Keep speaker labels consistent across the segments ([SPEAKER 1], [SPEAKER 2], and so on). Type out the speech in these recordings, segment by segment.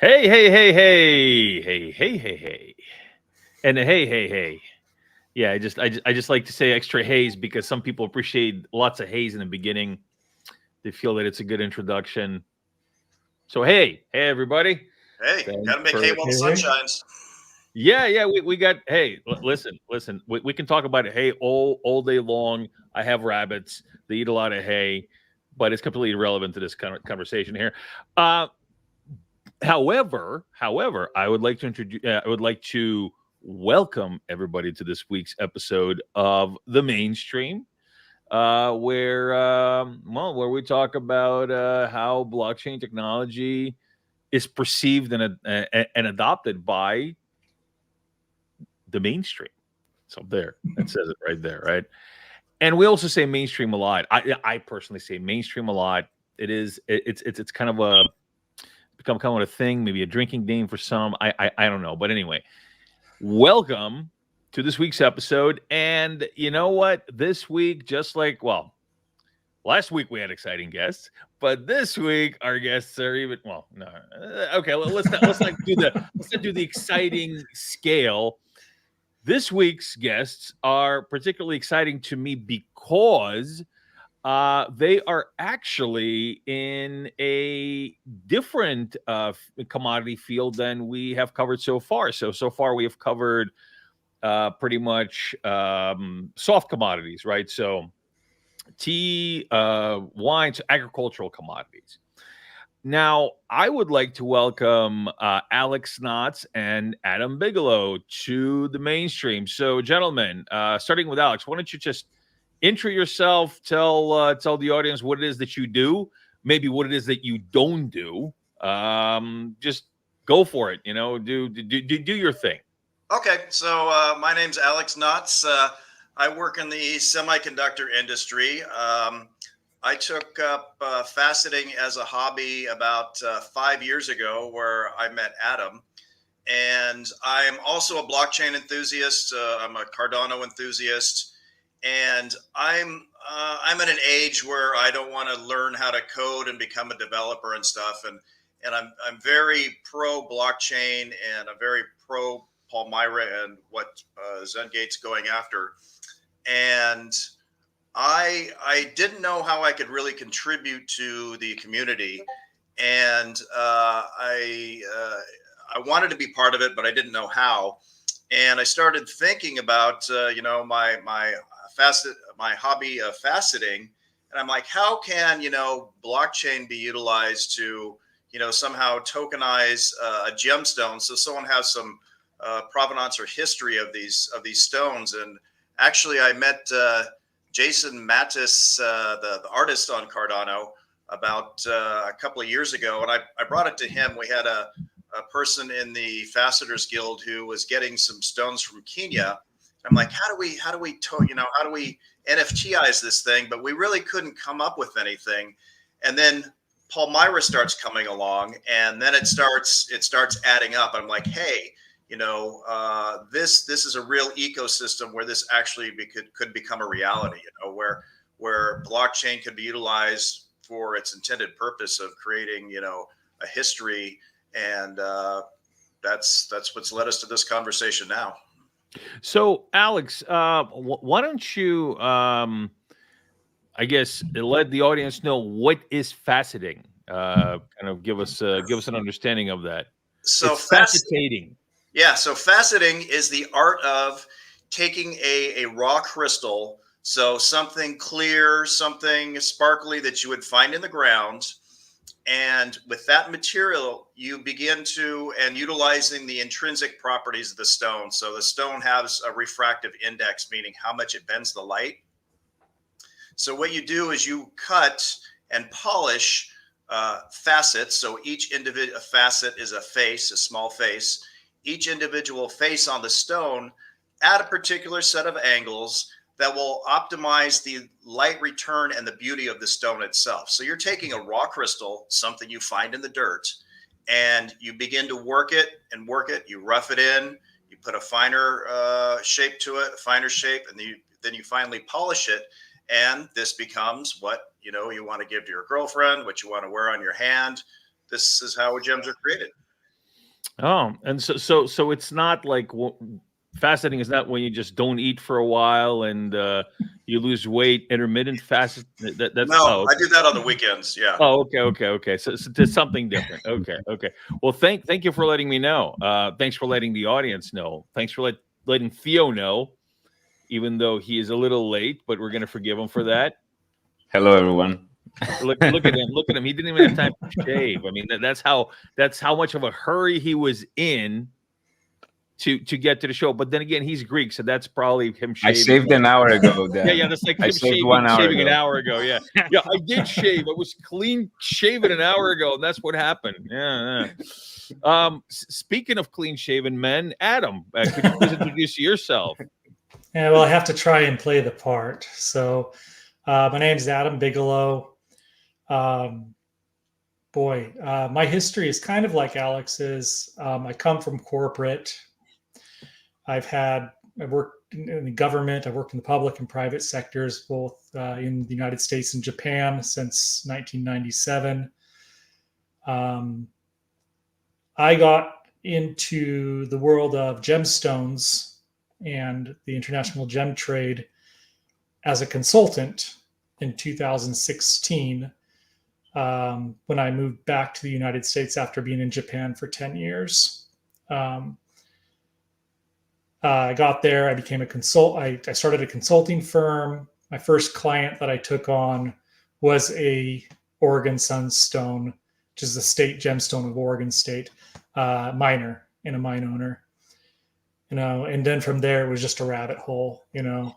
[SPEAKER 1] Hey, hey, hey, hey, hey, hey, hey, hey, and hey. Yeah, I just like to say extra haze because some people appreciate lots of haze in the beginning. They feel that it's a good introduction. So hey, everybody.
[SPEAKER 2] Hey,
[SPEAKER 1] Thanks
[SPEAKER 2] gotta make
[SPEAKER 1] for
[SPEAKER 2] hay while the sun shines.
[SPEAKER 1] yeah. We got hey. Listen. We can talk about hay all day long. I have rabbits. They eat a lot of hay, but it's completely irrelevant to this kind of conversation here. Uh, However, I would like to introduce. I would like to welcome everybody to this week's episode of the Mainstream, where we talk about how blockchain technology is perceived and adopted by the mainstream. So there, that says it right there, right? And we also say mainstream a lot. I personally say mainstream a lot. It's kind of a become kind of a thing, maybe a drinking game for some. I don't know, but anyway, welcome to this week's episode. And you know what? This week, just like last week we had exciting guests, but this week our guests are even no. Okay, let's not do the exciting scale. This week's guests are particularly exciting to me because they are actually in a different commodity field than we have covered so far. So far we have covered pretty much soft commodities, right? So tea, wines, agricultural commodities. Now, I would like to welcome Alex Knotts and Adam Bigelow to the Mainstream. So, gentlemen, starting with Alex, why don't you just intro yourself, tell the audience what it is that you do, maybe what it is that you don't do. Just go for it. You know, do your thing.
[SPEAKER 2] Okay, so my name's Alex Knotts. I work in the semiconductor industry. I took up faceting as a hobby about 5 years ago, where I met Adam. And I'm also a blockchain enthusiast. I'm a Cardano enthusiast, and I'm at an age where I don't want to learn how to code and become a developer and stuff. And I'm very pro blockchain, and I'm very pro Palmyra and what Zengate's going after. And I didn't know how I could really contribute to the community, and I wanted to be part of it, but I didn't know how. And I started thinking about my hobby of faceting, and I'm like, how can blockchain be utilized to somehow tokenize a gemstone, so someone has some provenance or history of these stones. And actually, I met Jason Mattis, the artist on Cardano, about a couple of years ago, and I brought it to him. We had a person in the Facetors Guild who was getting some stones from Kenya. I'm like, how do we NFTize this thing? But we really couldn't come up with anything. And then Palmyra starts coming along, and then it starts adding up. I'm like, hey, this is a real ecosystem where this actually could become a reality. Where blockchain could be utilized for its intended purpose of creating a history, and that's what's led us to this conversation now.
[SPEAKER 1] So, Alex, why don't you, I guess, let the audience know what is faceting? Kind of give us an understanding of that.
[SPEAKER 2] So
[SPEAKER 1] it's facetating.
[SPEAKER 2] Yeah. So faceting is the art of taking a raw crystal, so something clear, something sparkly that you would find in the ground. And with that material, you begin to utilizing the intrinsic properties of the stone. So the stone has a refractive index, meaning how much it bends the light. So what you do is you cut and polish facets. So each individual facet is a face, a small face. Each individual face on the stone at a particular set of angles that will optimize the light return and the beauty of the stone itself. So you're taking a raw crystal, something you find in the dirt, and you begin to work it and work it. You rough it in, you put a finer shape to it, a finer shape, and then you finally polish it. And this becomes what you want to give to your girlfriend, what you want to wear on your hand. This is how gems are created.
[SPEAKER 1] Oh, and so it's not like fasting is not when you just don't eat for a while and you lose weight. Intermittent fast. That's
[SPEAKER 2] no. Okay. I do that on the weekends. Yeah.
[SPEAKER 1] Oh, okay. So there's something different. Okay. Well, thank you for letting me know. Thanks for letting the audience know. Thanks for letting Theo know, even though he is a little late, but we're gonna forgive him for that.
[SPEAKER 3] Hello, everyone.
[SPEAKER 1] Look at him. Look at him. He didn't even have time to shave. I mean, that's how much of a hurry he was in to get to the show. But then again, he's Greek, so that's probably him shaving.
[SPEAKER 3] I shaved an hour ago.
[SPEAKER 1] Yeah, that's like him shaving an hour ago. Yeah, I did shave. I was clean shaven an hour ago, and that's what happened. Yeah. Speaking of clean shaven men, Adam, could you please introduce yourself?
[SPEAKER 4] Yeah, well, I have to try and play the part. So my name is Adam Bigelow. My history is kind of like Alex's. I come from corporate. I've worked in the government. I've worked in the public and private sectors, both in the United States and Japan since 1997. I got into the world of gemstones and the international gem trade as a consultant in 2016 when I moved back to the United States after being in Japan for 10 years. I got there, I became I started a consulting firm. My first client that I took on was a Oregon Sunstone, which is the state gemstone of Oregon State, miner and a mine owner. And then from there, it was just a rabbit hole,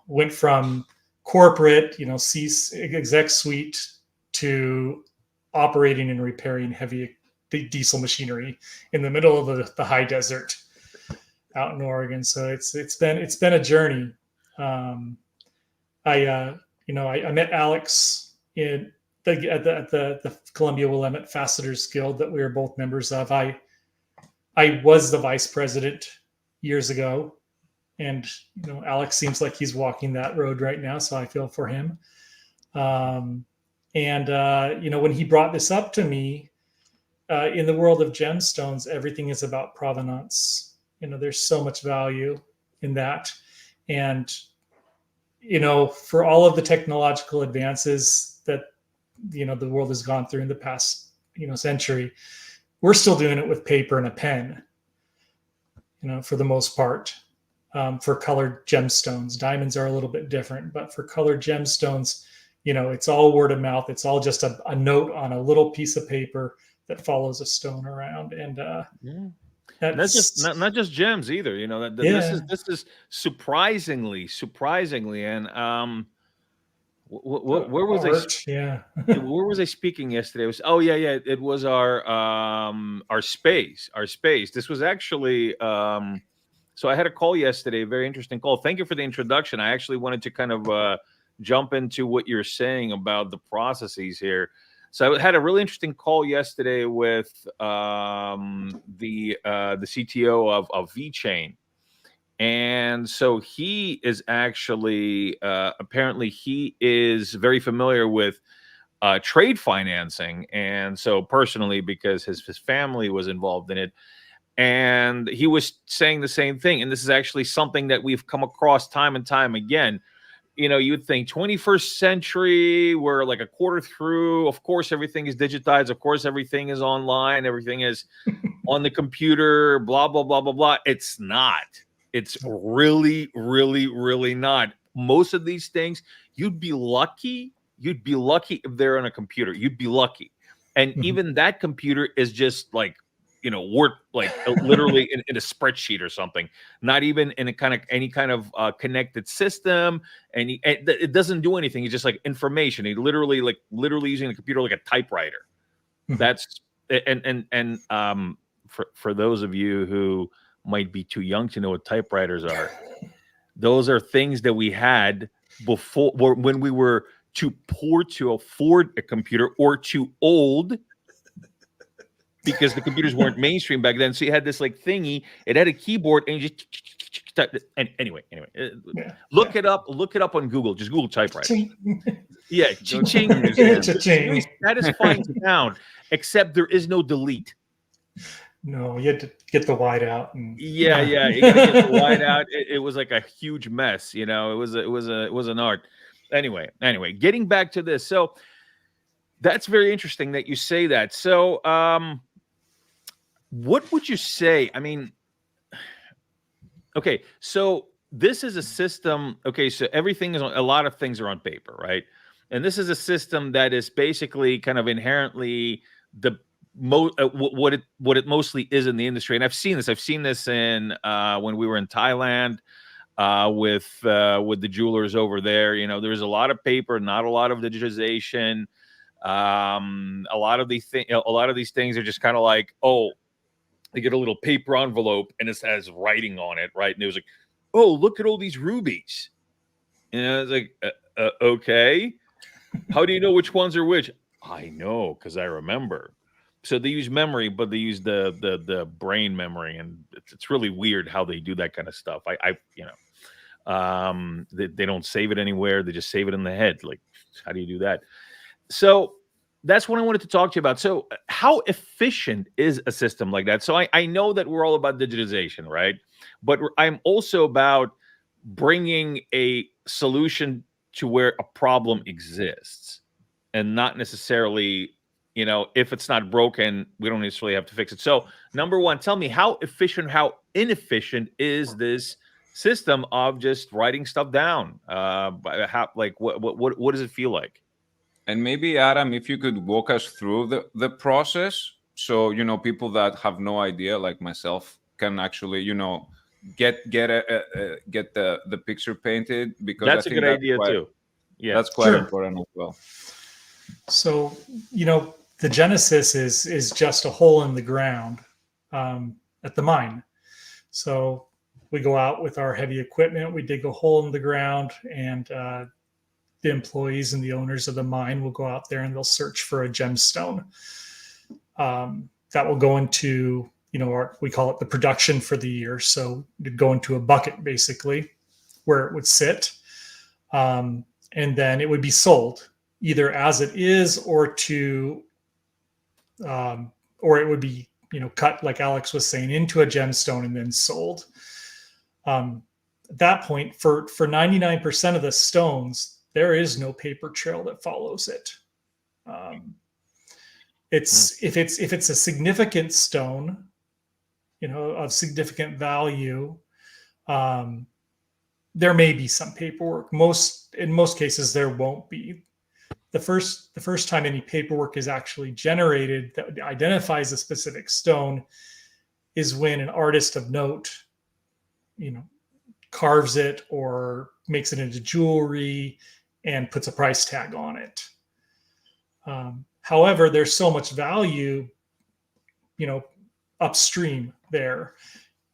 [SPEAKER 4] went from corporate, exec suite to operating and repairing heavy diesel machinery in the middle of the high desert out in Oregon. So it's been a journey. I met Alex at the Columbia Willamette Facetters Guild that we were both members of. I was the vice president years ago, and Alex seems like he's walking that road right now, so I feel for him. When he brought this up to me, in the world of gemstones, everything is about provenance. There's so much value in that, and for all of the technological advances that the world has gone through in the past century, we're still doing it with paper and a pen. For the most part, for colored gemstones. Diamonds are a little bit different, but for colored gemstones, it's all word of mouth. It's all just a note on a little piece of paper that follows a stone around. And
[SPEAKER 1] that's not just gems either. This is surprisingly, and where was
[SPEAKER 4] art,
[SPEAKER 1] where was I speaking yesterday? It was our space. This was actually so I had a call yesterday, a very interesting call. Thank you for the introduction. I actually wanted to kind of jump into what you're saying about the processes here. So I had a really interesting call yesterday with the CTO of VeChain. And so he is actually, apparently he is very familiar with trade financing. And so personally, because his family was involved in it, and he was saying the same thing. And this is actually something that we've come across time and time again. You'd think 21st century, we're like a quarter through. Of course, everything is digitized. Of course, everything is online. Everything is on the computer, blah, blah, blah, blah, blah. It's not. It's really, really, really not. Most of these things, you'd be lucky if they're on a computer. You'd be lucky. And even that computer is just like, work like literally in a spreadsheet or something, not even in any kind of connected system. And it doesn't do anything. It's just like information. He literally using the computer like a typewriter. That's for those of you who might be too young to know what typewriters are, those are things that we had before when we were too poor to afford a computer or too old because the computers weren't mainstream back then. So you had this like thingy, it had a keyboard, and you just and anyway, look it up on Google. Just Google typewriter. Yeah, cha-ching.
[SPEAKER 4] Cha-ching.
[SPEAKER 1] Satisfying sound, except there is no delete.
[SPEAKER 4] No, you had to get the white out.
[SPEAKER 1] Yeah, you gotta get the white out. It was like a huge mess, you know. It was an art. Anyway, getting back to this. So that's very interesting that you say that. So what would you say? I mean, okay, so this is a system. Okay, so everything is a lot of things are on paper, right? And this is a system that is basically kind of inherently the what it mostly is in the industry. And I've seen this in when we were in Thailand with the jewelers over there. You know, there's a lot of paper, not a lot of digitization. A lot of these things are just kind of like, oh, they get a little paper envelope and it has writing on it, right? And it was like, oh, look at all these rubies. And I was like, okay, how do you know which ones are which? I know because I remember. So they use memory, but they use the brain memory, and it's really weird how they do that kind of stuff. They don't save it anywhere; they just save it in the head. Like, how do you do that? So that's what I wanted to talk to you about. So how efficient is a system like that? So I know that we're all about digitization, right? But I'm also about bringing a solution to where a problem exists, and not necessarily, you know, if it's not broken, we don't necessarily have to fix it. So number one, tell me how efficient, how inefficient is this system of just writing stuff down? What does it feel like?
[SPEAKER 3] And maybe Adam, if you could walk us through the process, so you know, people that have no idea, like myself, can actually, you know, get the picture painted, because
[SPEAKER 1] that's a good idea too. Yeah,
[SPEAKER 3] that's quite important as well.
[SPEAKER 4] So, you know, the genesis is just a hole in the ground at the mine. So we go out with our heavy equipment, we dig a hole in the ground, and the employees and the owners of the mine will go out there and they'll search for a gemstone that will go into, you know, we call it the production for the year. So it'd go into a bucket basically where it would sit, and then it would be sold either as it is or it would be, you know, cut, like Alex was saying, into a gemstone and then sold. At that point, for 99% of the stones, there is no paper trail that follows it. If it's a significant stone, you know, of significant value, there may be some paperwork. In most cases, there won't be. The first time any paperwork is actually generated that identifies a specific stone is when an artist of note, you know, carves it or makes it into jewelry and puts a price tag on it. However, there's so much value, you know, upstream there.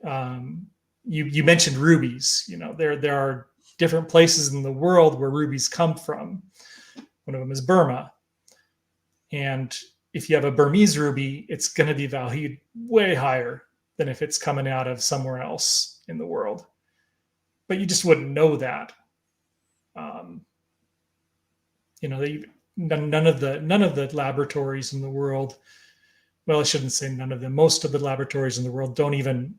[SPEAKER 4] You mentioned rubies. You know, there are different places in the world where rubies come from. One of them is Burma. And if you have a Burmese ruby, it's going to be valued way higher than if it's coming out of somewhere else in the world. But you just wouldn't know that. You know, none of the laboratories in the world, well, I shouldn't say none of them, most of the laboratories in the world don't even,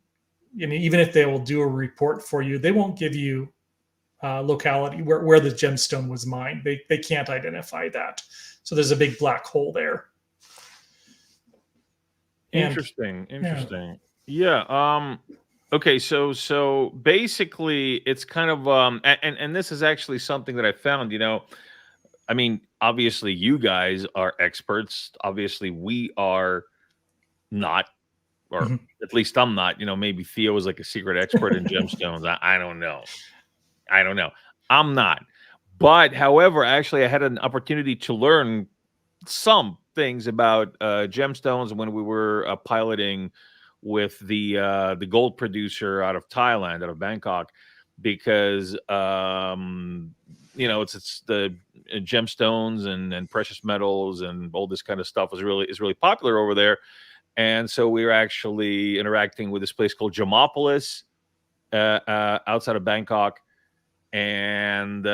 [SPEAKER 4] you know, even if they will do a report for you, they won't give you locality where the gemstone was mined. They can't identify that. So there's a big black hole there.
[SPEAKER 1] Interesting. Yeah. Okay. So basically it's kind of, and this is actually something that I found, you know, I mean, obviously you guys are experts. Obviously we are not, or at least I'm not, you know, maybe Theo is like a secret expert in gemstones. I don't know. I'm not. But however, actually I had an opportunity to learn some things about gemstones when we were piloting with the gold producer out of Thailand, out of Bangkok, because it's the gemstones and precious metals and all this kind of stuff is really popular over there. And so we were actually interacting with this place called Gemopolis outside of Bangkok, and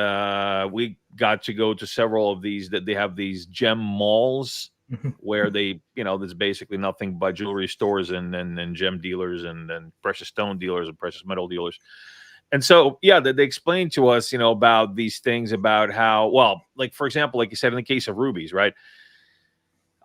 [SPEAKER 1] we got to go to several of these. That they have these gem malls where they, there's basically nothing but jewelry stores and gem dealers and precious stone dealers and precious metal dealers. And so, yeah, they explained to us, about these things, about how, well, like, for example, like you said, in the case of rubies, right?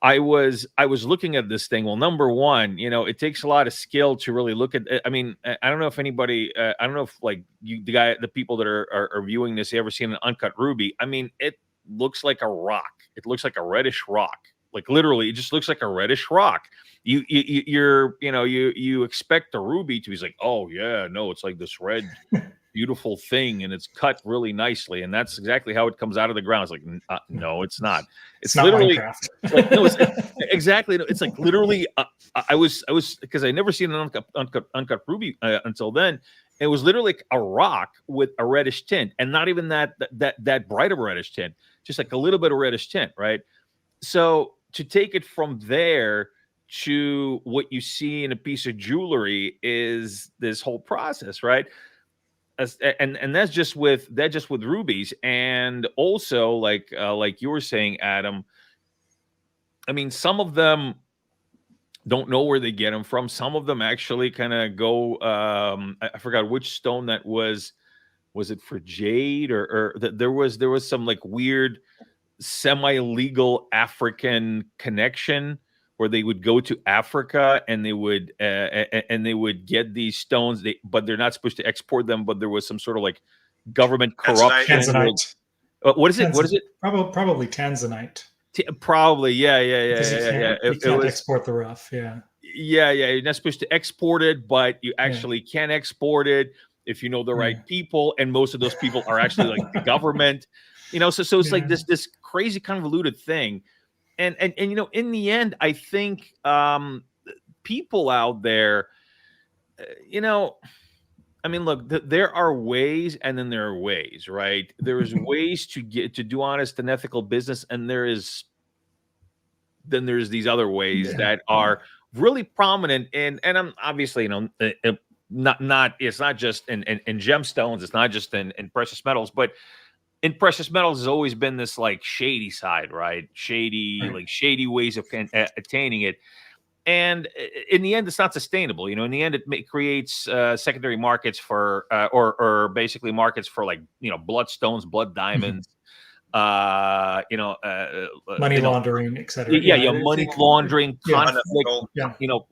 [SPEAKER 1] I was looking at this thing. Well, number one, it takes a lot of skill to really look at. I mean, I don't know if anybody, I don't know if like the people that are viewing this, you ever seen an uncut ruby? I mean, it looks like a rock. It looks like a reddish rock. Like literally, it just looks like a reddish rock. You expect the ruby to be like, oh yeah, no, it's like this red, beautiful thing, and it's cut really nicely, and that's exactly how it comes out of the ground. It's like, no, it's not. It's
[SPEAKER 4] not
[SPEAKER 1] literally
[SPEAKER 4] Minecraft.
[SPEAKER 1] like, no, it's exactly. It's like literally. I was because I never seen an uncut ruby until then. It was literally like a rock with a reddish tint, and not even that bright of a reddish tint, just like a little bit of reddish tint, right? So to take it from there to what you see in a piece of jewelry is this whole process, right? And that's just with rubies, and also like you were saying, Adam. I mean, some of them don't know where they get them from. Some of them actually kind of go. I forgot which stone that was. Was it for jade or there was some like weird semi-legal African connection where they would go to Africa and they would get these stones, but they're not supposed to export them, but there was some sort of like government corruption.
[SPEAKER 4] Tanzanite.
[SPEAKER 1] What is it? What is it?
[SPEAKER 4] Probably Tanzanite.
[SPEAKER 1] Probably, yeah.
[SPEAKER 4] You can't export the rough, yeah.
[SPEAKER 1] Yeah, you're not supposed to export it, but you actually can export it if you know the right people, and most of those people are actually like the government. So it's like this crazy convoluted thing, and in the end, I think people out there, I mean, look, there are ways, and then there are ways, right? There is ways to do honest and ethical business, and there's these other ways that are really prominent, and I'm obviously, not it's not just in gemstones, it's not just in precious metals, but in precious metals has always been this like shady side, right? Like shady ways of attaining it. And in the end, it's not sustainable. In the end, it creates secondary markets for, or basically markets for like, bloodstones, blood diamonds,
[SPEAKER 4] money laundering, etc.
[SPEAKER 1] Money laundering, conflict,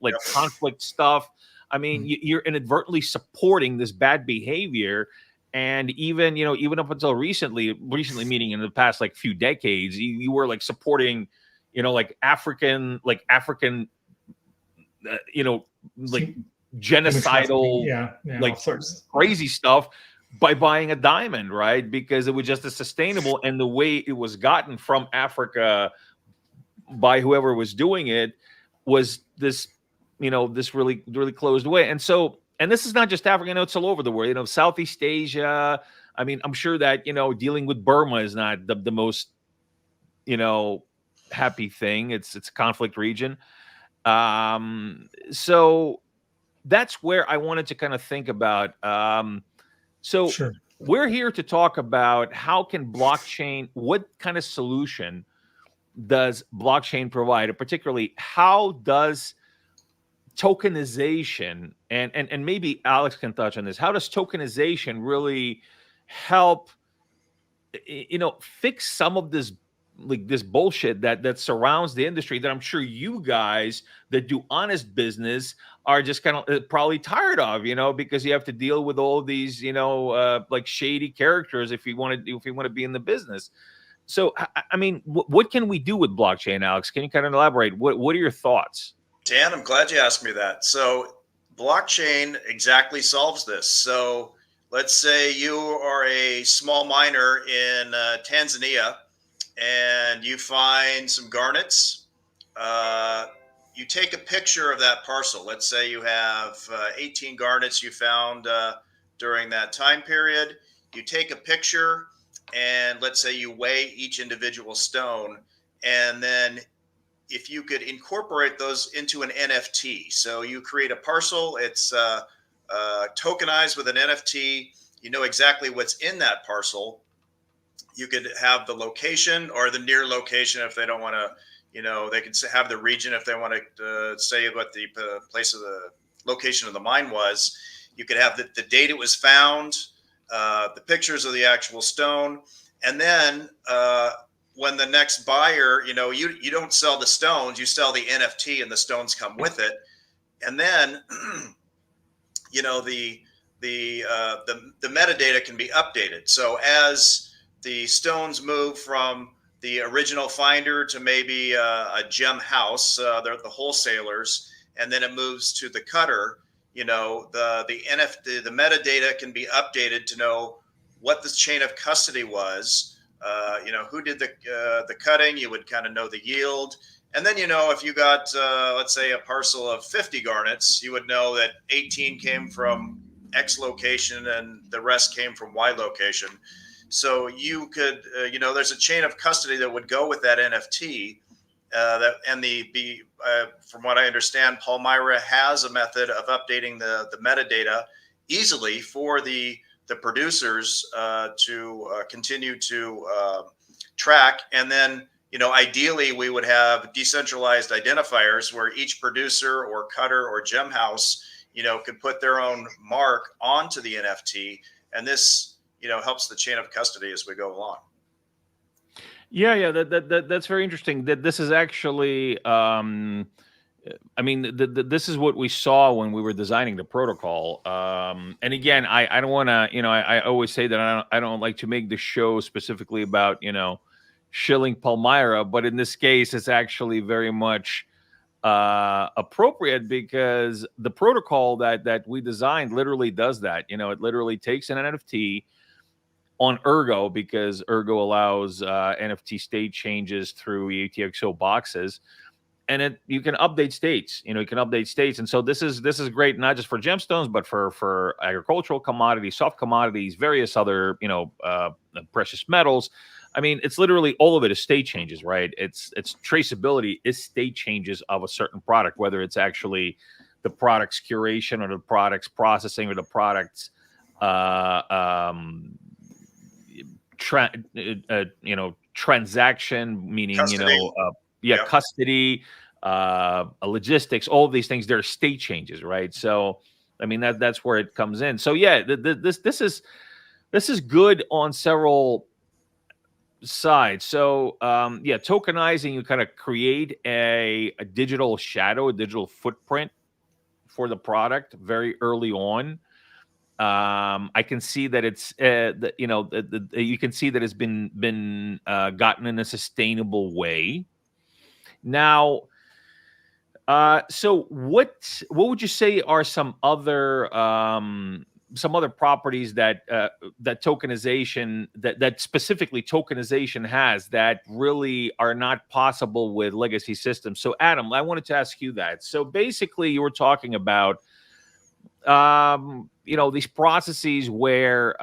[SPEAKER 2] like
[SPEAKER 1] conflict stuff. I mean, you're inadvertently supporting this bad behavior. And even, even up until recently, meaning in the past, like few decades, you were like supporting, like African, like genocidal, like crazy stuff by buying a diamond, right? Because it was just as sustainable. And the way it was gotten from Africa by whoever was doing it was this, this really, really closed way. And so, and this is not just Africa, it's all over the world, Southeast Asia. I mean, I'm sure that, dealing with Burma is not the most, happy thing. It's a conflict region. So that's where I wanted to kind of think about. We're here to talk about how can blockchain, what kind of solution does blockchain provide, or particularly how does tokenization, and maybe Alex can touch on this, how does tokenization really help, fix some of this, like this bullshit that surrounds the industry that I'm sure you guys that do honest business are just kind of probably tired of, because you have to deal with all these, like shady characters if you want to be in the business. So, I mean, what can we do with blockchain, Alex? Can you kind of elaborate? What are your thoughts?
[SPEAKER 2] Dan, I'm glad you asked me that. So blockchain exactly solves this. So let's say you are a small miner in Tanzania, and you find some garnets. You take a picture of that parcel. Let's say you have 18 garnets you found during that time period. You take a picture, and let's say you weigh each individual stone, and then if you could incorporate those into an NFT. So you create a parcel, it's tokenized with an NFT. You know exactly what's in that parcel. You could have the location or the near location if they don't want to, they could have the region if they want to say what the place of the location of the mine was. You could have the date it was found, the pictures of the actual stone, and then when the next buyer, you don't sell the stones, you sell the NFT, and the stones come with it. And then, the metadata can be updated. So as the stones move from the original finder to maybe a gem house, they're the wholesalers, and then it moves to the cutter, the NFT, the metadata can be updated to know what the chain of custody was. Who did the cutting? You would kind of know the yield. And then, if you got, let's say, a parcel of 50 garnets, you would know that 18 came from X location and the rest came from Y location. So you could, there's a chain of custody that would go with that NFT. From what I understand, Palmyra has a method of updating the metadata easily for the producers to continue to track. And then, ideally we would have decentralized identifiers where each producer or cutter or gem house, could put their own mark onto the NFT. And this, helps the chain of custody as we go along.
[SPEAKER 1] Yeah, that's very interesting. That this is actually, this is what we saw when we were designing the protocol. And again, I don't want to, I always say that I don't like to make the show specifically about, shilling Palmyra, but in this case, it's actually very much appropriate because the protocol that we designed literally does that. It literally takes an NFT on Ergo, because Ergo allows NFT state changes through ATXO boxes, and you can update states. You can update states, and so this is great not just for gemstones, but for agricultural commodities, soft commodities, various other precious metals. I mean, it's literally all of it is state changes, right? It's traceability is state changes of a certain product, whether it's actually the product's curation or the product's processing or the product's transaction, meaning
[SPEAKER 2] Custody.
[SPEAKER 1] Custody, logistics, all of these things. They're state changes, right? So I mean that's where it comes in. So yeah, this is good on several sides. So tokenizing, you kind of create a digital shadow, a digital footprint for the product very early on. I can see that it's you can see that it's been gotten in a sustainable way. Now, so what would you say are some other properties that that tokenization that specifically tokenization has that really are not possible with legacy systems? So Adam, I wanted to ask you that. So basically you were talking about these processes where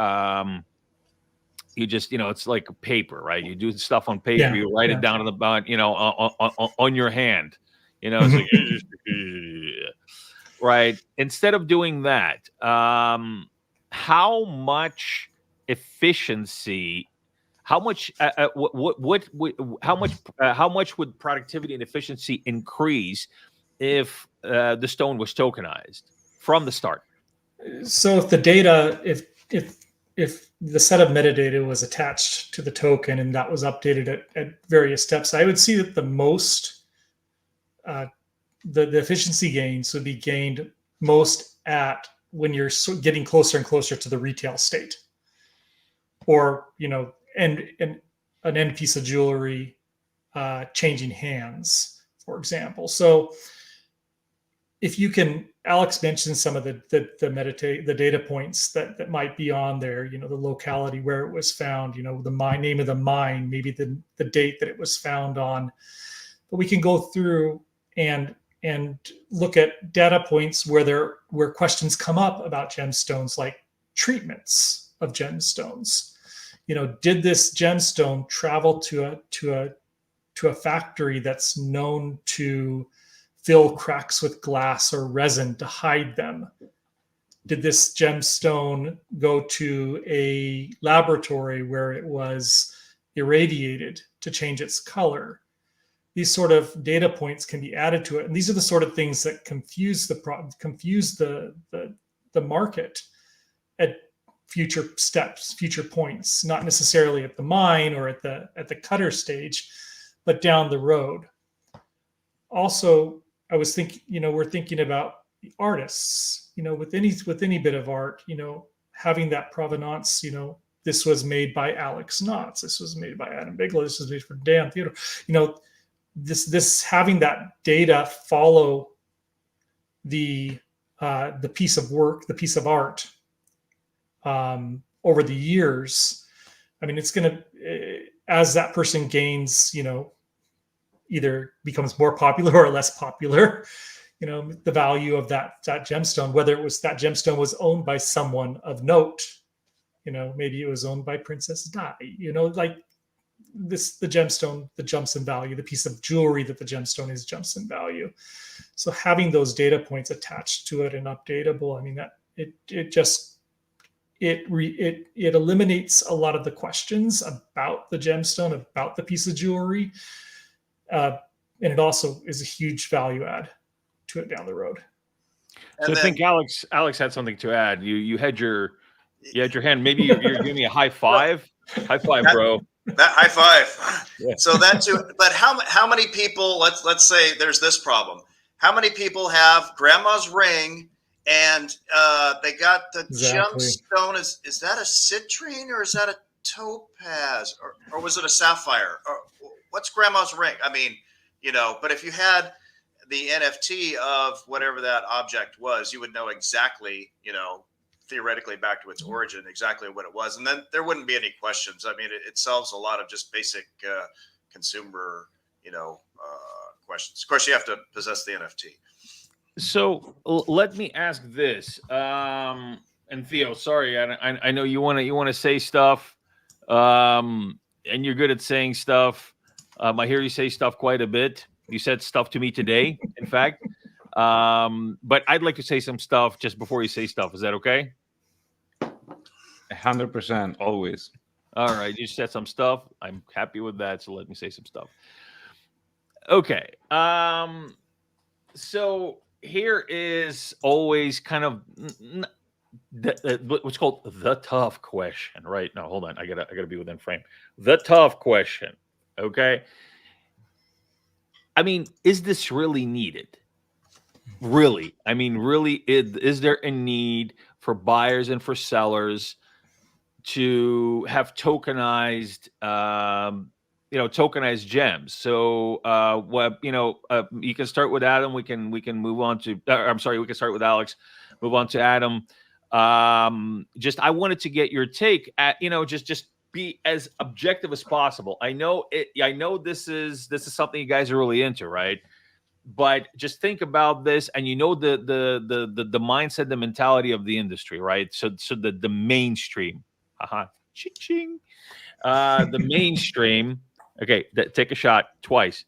[SPEAKER 1] you just it's like paper, right? You do stuff on paper, you write it down on the on your hand, it's like right. Instead of doing that, how much efficiency, how much would productivity and efficiency increase if the stone was tokenized from the start?
[SPEAKER 4] So if the data, if the set of metadata was attached to the token and that was updated at various steps, I would see that the most the efficiency gains would be gained most at when you're getting closer and closer to the retail state, or and an end piece of jewelry changing hands, for example. So if you can, Alex mentioned some of the data points that might be on there, the locality where it was found, the name of the mine, maybe the date that it was found on. But we can go through and look at data points where questions come up about gemstones, like treatments of gemstones. Did this gemstone travel to a factory that's known to fill cracks with glass or resin to hide them? Did this gemstone go to a laboratory where it was irradiated to change its color? These sort of data points can be added to it, and these are the sort of things that confuse the market at future steps, future points, not necessarily at the mine or at the cutter stage, but down the road. Also, I was thinking, we're thinking about the artists, with any bit of art, having that provenance, this was made by Alex Knotts, this was made by Adam Bigelow, this was made for Dan Theodore, this having that data follow the piece of work, the piece of art, over the years. I mean, it's going to, as that person gains, either becomes more popular or less popular, the value of that gemstone, whether it was that gemstone was owned by someone of note, maybe it was owned by Princess Di, like the gemstone, the jumps in value, the piece of jewelry that the gemstone is jumps in value. So having those data points attached to it and updatable, I mean, that it eliminates a lot of the questions about the gemstone, about the piece of jewelry. And it also is a huge value add to it down the road.
[SPEAKER 1] So I think Alex had something to add. You had your hand. Maybe you're giving me a high five. High five, bro.
[SPEAKER 2] That high five.
[SPEAKER 1] Yeah.
[SPEAKER 2] So that too. But how many people? Let's say there's this problem. How many people have grandma's ring and they got the gemstone? Is that a citrine or is that a topaz or was it a sapphire? Or what's grandma's ring? I mean, but if you had the NFT of whatever that object was, you would know exactly, theoretically back to its origin, exactly what it was. And then there wouldn't be any questions. I mean, it solves a lot of just basic consumer, questions. Of course, you have to possess the NFT. So
[SPEAKER 1] let me ask this. And Theo, sorry, I know you want to say stuff, and you're good at saying stuff. I hear you say stuff quite a bit. You said stuff to me today, in fact. But I'd like to say some stuff just before you say stuff. Is that okay?
[SPEAKER 3] 100%, always.
[SPEAKER 1] All right, you said some stuff. I'm happy with that, so let me say some stuff. Okay. So here is always kind of what's called the tough question, right? No, hold on. I gotta be within frame. The tough question. Okay. I mean, is this really needed? Really? I mean, really, is there a need for buyers and for sellers to have tokenized, tokenized gems? So, you can start with Adam. We can move on to. I'm sorry. We can start with Alex. Move on to Adam. I wanted to get your take at, just be as objective as possible. I know this is something you guys are really into, right? But just think about this, and the mindset, the mentality of the industry, right? So the mainstream, ching, the mainstream. Okay, take a shot twice.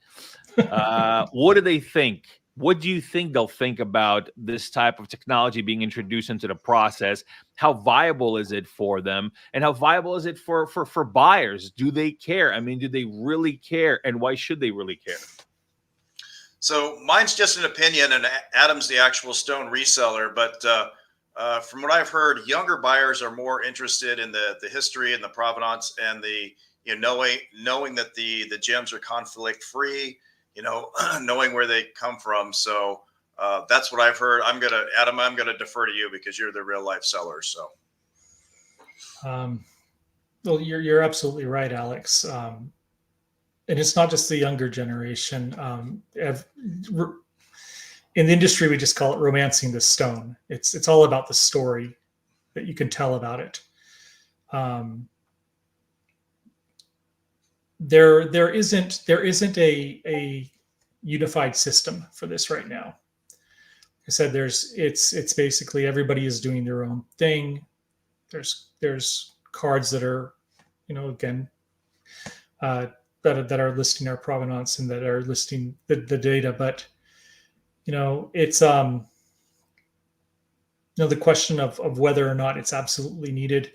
[SPEAKER 1] What do they think? What do you think they'll think about this type of technology being introduced into the process? How viable is it for them? And how viable is it for buyers? Do they care? I mean, do they really care? And why should they really care?
[SPEAKER 2] So mine's just an opinion, and Adam's the actual stone reseller. But from what I've heard, younger buyers are more interested in the history and the provenance and the knowing that the gems are conflict free. Knowing where they come from. So that's what I've heard. Adam, I'm gonna defer to you because you're the real life seller. So,
[SPEAKER 4] well, you're absolutely right, Alex. And it's not just the younger generation. in the industry, we just call it romancing the stone. It's all about the story that you can tell about it. There isn't a unified system for this right now. I said it's basically everybody is doing their own thing. There's cards that are, again, that are listing our provenance and that are listing the data, but it's the question of whether or not it's absolutely needed.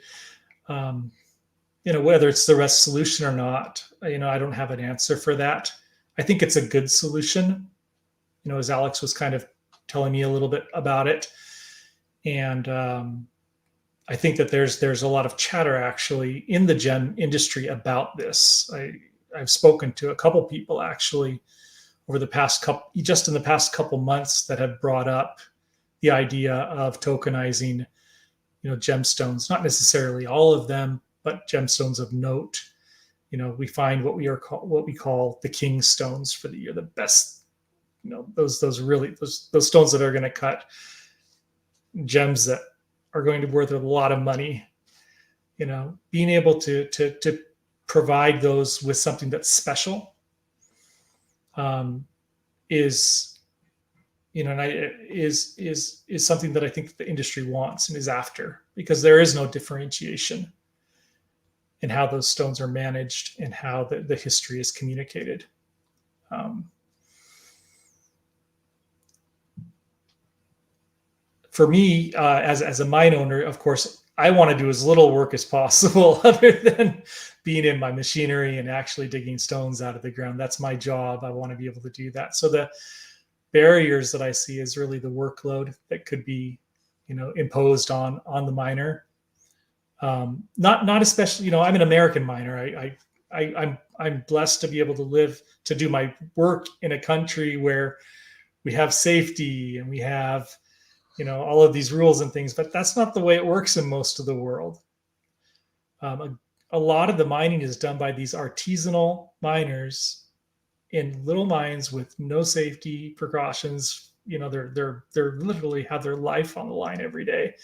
[SPEAKER 4] Whether it's the best solution or not, I don't have an answer for that. I think it's a good solution, as Alex was kind of telling me a little bit about it. And I think that there's a lot of chatter actually in the gem industry about this. I've spoken to a couple people actually over the past couple months that have brought up the idea of tokenizing, gemstones, not necessarily all of them, but gemstones of note. We find what we call the king stones for the year, the best, those stones that are going to cut gems that are going to be worth a lot of money. Being able to provide those with something that's special is something that I think the industry wants and is after, because there is no differentiation in how those stones are managed and how the history is communicated. For me, as a mine owner, of course, I want to do as little work as possible other than being in my machinery and actually digging stones out of the ground. That's my job. I want to be able to do that. So the barriers that I see is really the workload that could be, imposed on the miner. Not especially, I'm an American miner. I'm blessed to be able to do my work in a country where we have safety and we have, all of these rules and things, but that's not the way it works in most of the world. A lot of the mining is done by these artisanal miners in little mines with no safety precautions. They're literally have their life on the line every day.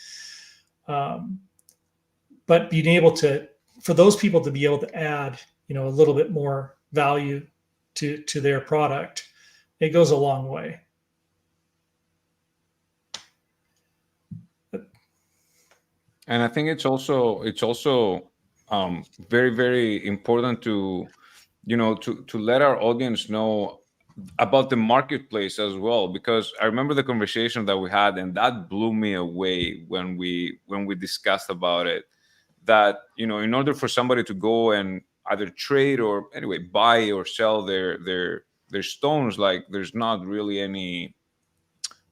[SPEAKER 4] But being able for those people to be able to add, a little bit more value to their product, it goes a long way.
[SPEAKER 3] And I think it's also very, very important to let our audience know about the marketplace as well, because I remember the conversation that we had, and that blew me away when we discussed about it. That in order for somebody to go and either trade or anyway buy or sell their stones, like there's not really any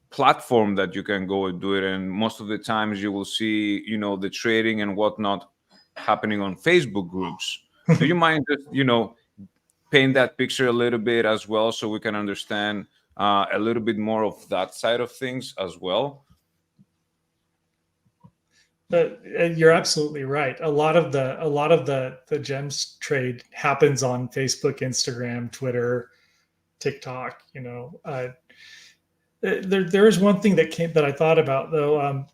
[SPEAKER 3] platform that you can go and do it. And most of the times you will see the trading and whatnot happening on Facebook groups. Do you mind just paint that picture a little bit as well, so we can understand a little bit more of that side of things as well?
[SPEAKER 4] You're absolutely right. A lot of the gems trade happens on Facebook, Instagram, Twitter, TikTok. There is one thing that I thought about though.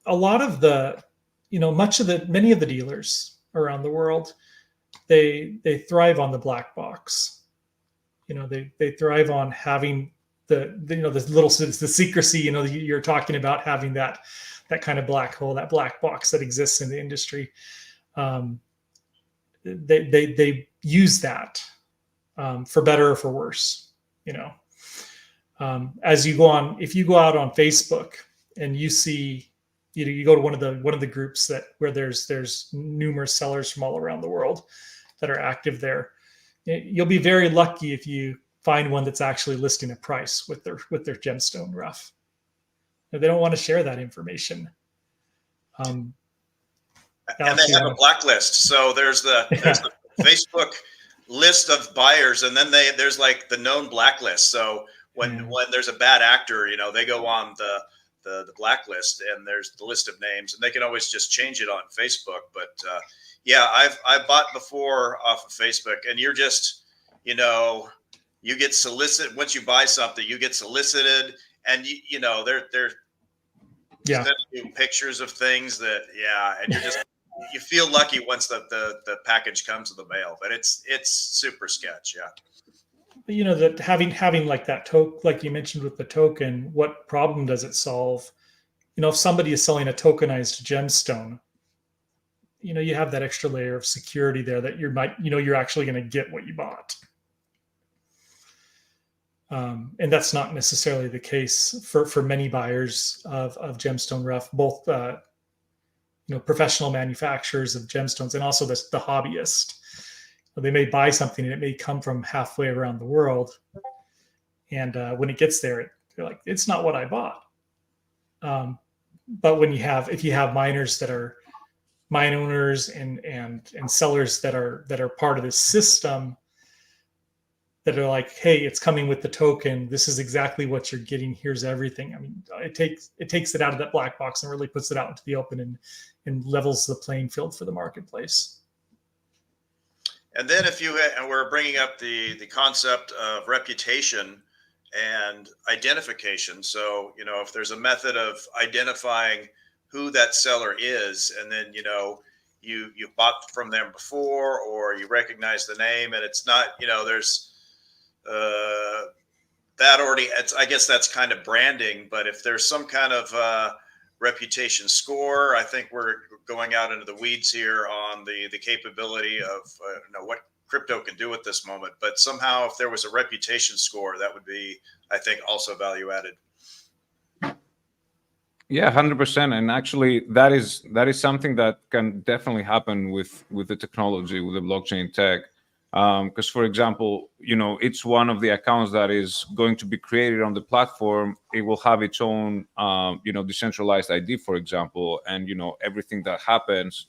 [SPEAKER 4] A lot of many of the dealers around the world, they thrive on the black box. They thrive on having the secrecy. You're talking about having that kind of black hole, that black box that exists in the industry. They use that for better or for worse. As you go on, if you go out on Facebook and you see, you go to one of the groups where there's numerous sellers from all around the world that are active there, you'll be very lucky if you find one that's actually listing a price with their gemstone rough. They don't want to share that information.
[SPEAKER 2] And they have a blacklist. So there's the Facebook list of buyers, and then there's like the known blacklist. So when there's a bad actor, they go on the blacklist, and there's the list of names, and they can always just change it on Facebook. But I've bought before off of Facebook, and you're just, you get solicited once you buy something, you get solicited, and you know they're
[SPEAKER 4] Yeah.
[SPEAKER 2] sending you pictures of things that and you feel lucky once the package comes to the mail, but it's super sketch. Yeah.
[SPEAKER 4] But you know that having like that token, like you mentioned with the token, what problem does it solve? You know, if somebody is selling a tokenized gemstone, you know, you have that extra layer of security there that you're actually going to get what you bought. And that's not necessarily the case for many buyers of gemstone rough, both professional manufacturers of gemstones and also the hobbyist. They may buy something and it may come from halfway around the world, and when it gets there, they're like, it's not what I bought. But if you have miners that are mine owners and sellers that are part of this system, that are like, hey, it's coming with the token. This is exactly what you're getting. Here's everything. I mean, it takes it out of that black box and really puts it out into the open and levels the playing field for the marketplace.
[SPEAKER 2] And then and we're bringing up the concept of reputation and identification. So, you know, if there's a method of identifying who that seller is, and then, you know, you bought from them before, or you recognize the name, and it's not, you know, there's that already, I guess that's kind of branding. But if there's some kind of reputation score, I think we're going out into the weeds here on the capability of what crypto can do at this moment. But somehow, if there was a reputation score, that would be, I think, also value added.
[SPEAKER 3] Yeah, 100%. And actually, that is something that can definitely happen with the technology, with the blockchain tech. Because, for example, you know, it's one of the accounts that is going to be created on the platform. It will have its own, decentralized ID, for example, and, you know, everything that happens,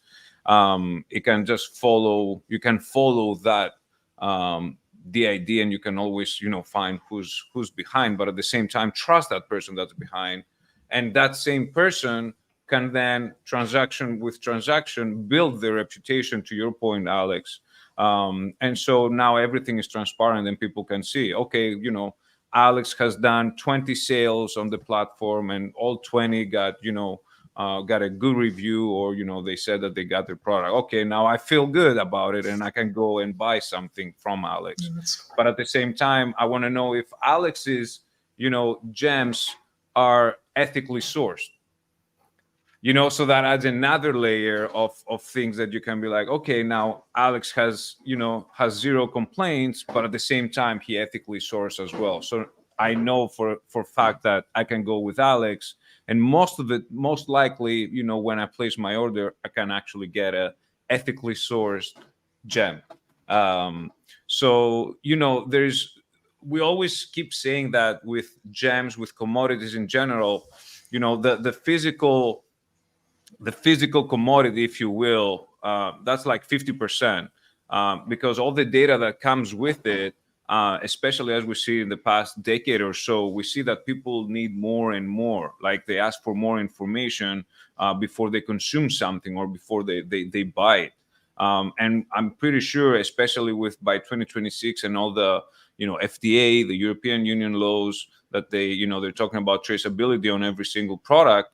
[SPEAKER 3] it can just follow. You can follow that the ID, and you can always, you know, find who's behind, but at the same time, trust that person that's behind, and that same person can then transaction with transaction build their reputation. To your point, Alex. And so now everything is transparent and people can see, okay, you know, Alex has done 20 sales on the platform and all 20 got, you know, got a good review, or, you know, they said that they got their product. Okay, now I feel good about it and I can go and buy something from Alex. But at the same time, I want to know if Alex's, you know, gems are ethically sourced. You know, so that adds another layer of things that you can be like, okay, now Alex has zero complaints, but at the same time, he ethically sourced as well. So I know for fact that I can go with Alex, and most likely, you know, when I place my order, I can actually get a ethically sourced gem. So, you know, we always keep saying that with gems, with commodities in general, you know, the physical commodity, if you will, that's like 50%, because all the data that comes with it, especially as we see in the past decade or so, we see that people need more and more. Like they ask for more information before they consume something or before they buy it. And I'm pretty sure, especially by 2026 and all the, you know, FDA, the European Union laws that they're talking about traceability on every single product.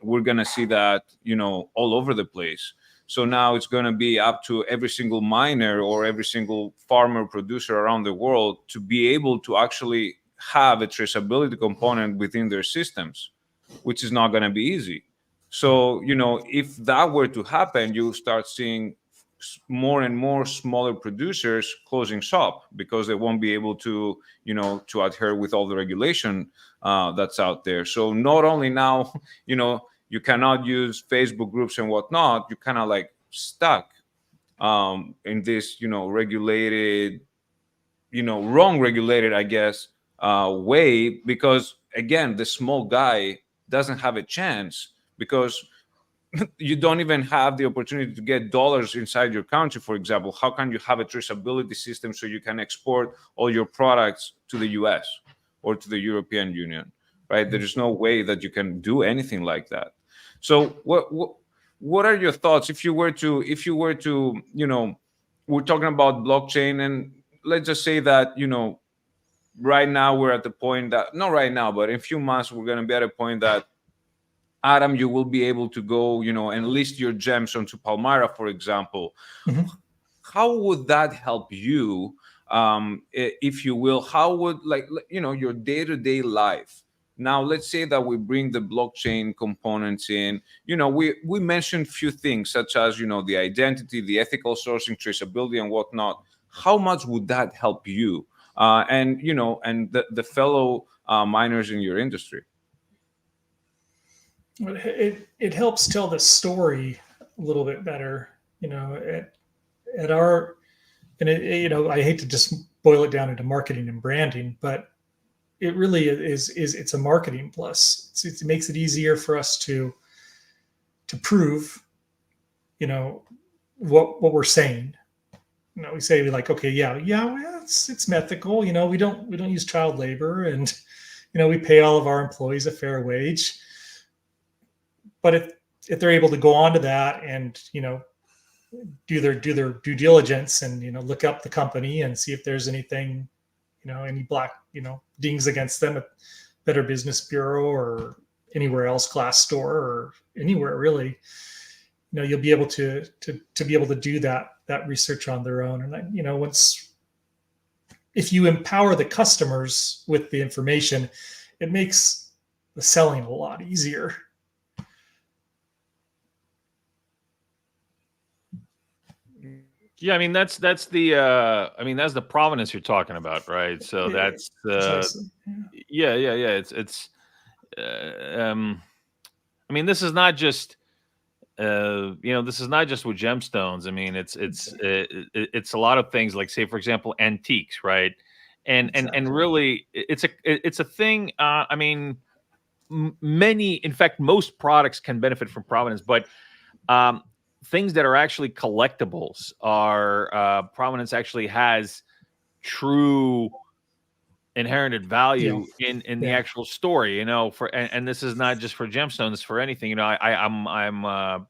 [SPEAKER 3] We're going to see that, you know, all over the place. So now it's going to be up to every single miner or every single farmer producer around the world to be able to actually have a traceability component within their systems, which is not going to be easy. So, you know, if that were to happen, you start seeing more and more smaller producers closing shop because they won't be able to, you know, to adhere with all the regulation that's out there. So not only now, you know, you cannot use Facebook groups and whatnot, you kind of like stuck in this, you know, regulated, you know, wrong regulated, I guess, way, because again, the small guy doesn't have a chance because you don't even have the opportunity to get dollars inside your country. For example, how can you have a traceability system so you can export all your products to the US or to the European Union, right? There is no way that you can do anything like that. So what are your thoughts if you were to, you know, we're talking about blockchain, and let's just say that, you know, right now we're at the point that, not right now, but in a few months we're going to be at a point that, Adam, you will be able to go, and list your gemstone to Palmyra, for example.
[SPEAKER 4] Mhm.
[SPEAKER 3] How would that help you, if you will? How would, your day-to-day life? Now, let's say that we bring the blockchain components in. We mentioned few things such as, the identity, the ethical sourcing, traceability, and whatnot. How much would that help you, and the fellow miners in your industry?
[SPEAKER 4] It helps tell the story a little bit better. At our, and I hate to just boil it down into marketing and branding, but it really is it's a marketing plus. It makes it easier for us to prove, what we're saying. We say like, okay, yeah, well, it's ethical. We don't use child labor, and we pay all of our employees a fair wage. But if they're able to go on to that and do their due diligence and look up the company and see if there's anything, any black dings against them at Better Business Bureau or anywhere else, Glassdoor or anywhere really, you'll be able to be able to do that research on their own. And if you empower the customers with the information, it makes the selling a lot easier.
[SPEAKER 1] Yeah, I mean that's the provenance you're talking about, right? So that's yeah. It's I mean, this is not just this is not just with gemstones. I mean, it's a lot of things, like, say, for example, antiques, right? And really, it's a thing. I mean, in fact, most products can benefit from provenance, but things that are actually collectibles are provenance actually has true inherited value in the actual story, and this is not just for gemstones, it's for anything. I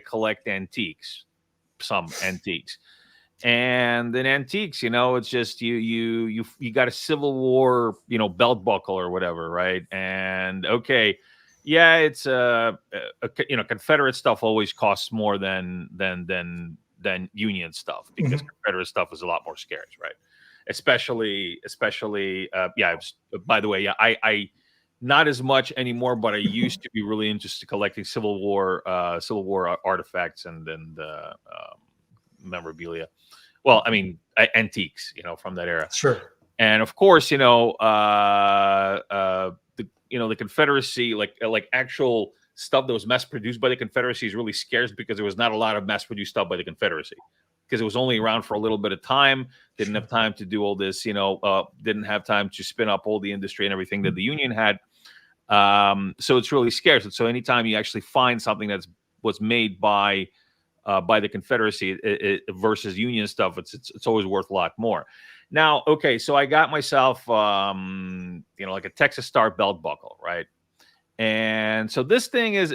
[SPEAKER 1] collect antiques, some antiques, and in antiques, it's just you got a Civil War, belt buckle or whatever, right? And okay, yeah, it's Confederate stuff always costs more than Union stuff, because Confederate stuff is a lot more scarce, right? Especially by the way, yeah, I not as much anymore, but I used to be really interested in collecting Civil War artifacts and memorabilia. Well, I mean, antiques, from that era.
[SPEAKER 4] Sure.
[SPEAKER 1] And of course, the Confederacy, like actual stuff that was mass produced by the Confederacy, is really scarce because there was not a lot of mass produced stuff by the Confederacy, because it was only around for a little bit of time. Didn't have time to do all this, didn't have time to spin up all the industry and everything that the Union had. So it's really scarce. And so anytime you actually find something was made by the Confederacy versus Union stuff, it's always worth a lot more. Now, okay, so I got myself, like a Texas Star belt buckle, right? And so this thing is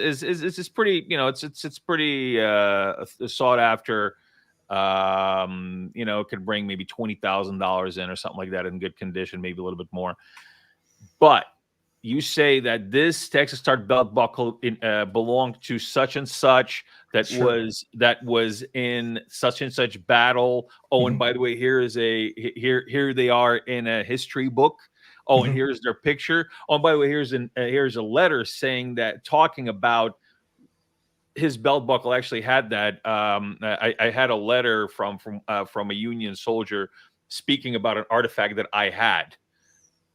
[SPEAKER 1] pretty, it's pretty sought after. It could bring maybe $20,000 in or something like that in good condition, maybe a little bit more. But you say that this Texas Star belt buckle belonged to such and such, that was in such and such battle. Oh, and by the way, here they are in a history book. Oh, and here's their picture. Oh, and by the way, here's a letter saying that, talking about his belt buckle actually had that. I had a letter from a Union soldier speaking about an artifact that I had,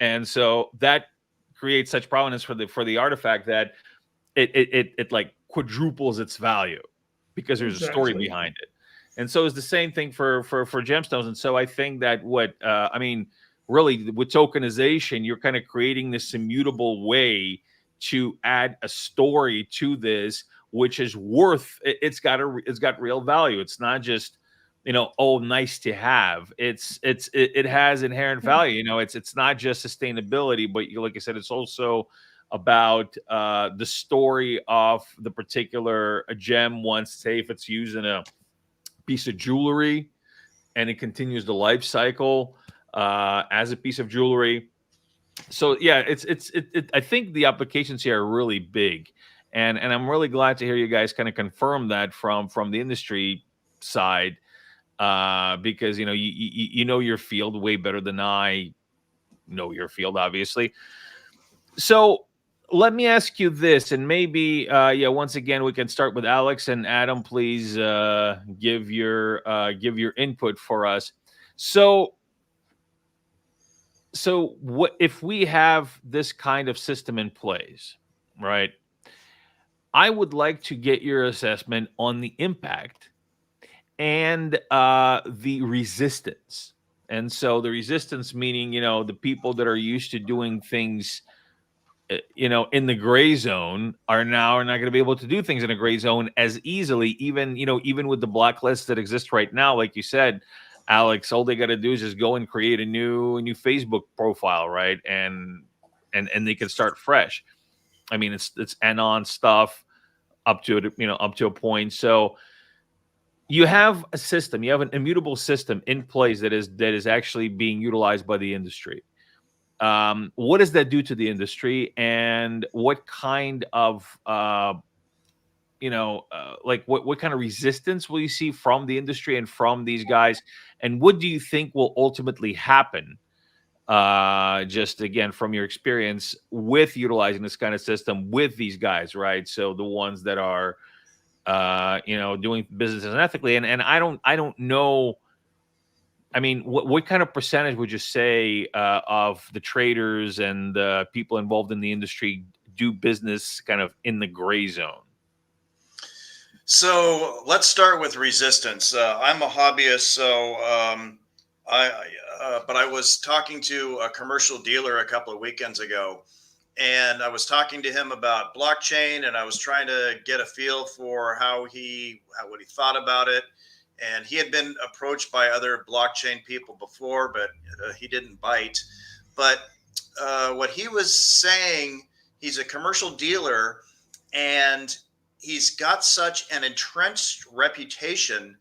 [SPEAKER 1] and so that creates such provenance for the artifact that it like quadruples its value, because there's a story behind it. And so it's the same thing for gemstones. And so I think that really, with tokenization, you're kind of creating this immutable way to add a story to this, which is worth. It's got real value. It's not just nice to have. It has inherent value. It's not just sustainability, but like I said, it's also about the story of the particular gem. Once, say, if it's used in a piece of jewelry and it continues the life cycle, as a piece of jewelry. So yeah, I think the applications here are really big, and I'm really glad to hear you guys kind of confirm that from the industry side, because you know your field way better than I know your field, obviously. So let me ask you this, and maybe yeah, once again we can start with Alex and Adam. Please give your input for us. So what if we have this kind of system in place, right? I would like to get your assessment on the impact and the resistance. And so the resistance meaning, the people that are used to doing things, in the gray zone are not going to be able to do things in a gray zone as easily, even with the blacklists that exist right now. Like you said, Alex, all they got to do is just go and create a new Facebook profile, right? And they can start fresh. I mean, it's anon stuff up to a point. So you have a system, you have an immutable system in place that is actually being utilized by the industry. What does that do to the industry, and what kind of like what kind of resistance will you see from the industry and from these guys, and what do you think will ultimately happen, just again from your experience with utilizing this kind of system with these guys, right? So the ones that are doing businesses unethically, and I don't know. I mean, what kind of percentage would you say of the traders and the people involved in the industry do business kind of in the gray zone?
[SPEAKER 2] So let's start with resistance. I'm a hobbyist, so but I was talking to a commercial dealer a couple of weekends ago, and I was talking to him about blockchain, and I was trying to get a feel for what he thought about it. And he had been approached by other blockchain people before, but he didn't bite. But what he was saying, he's a commercial dealer, and he's got such an entrenched reputation.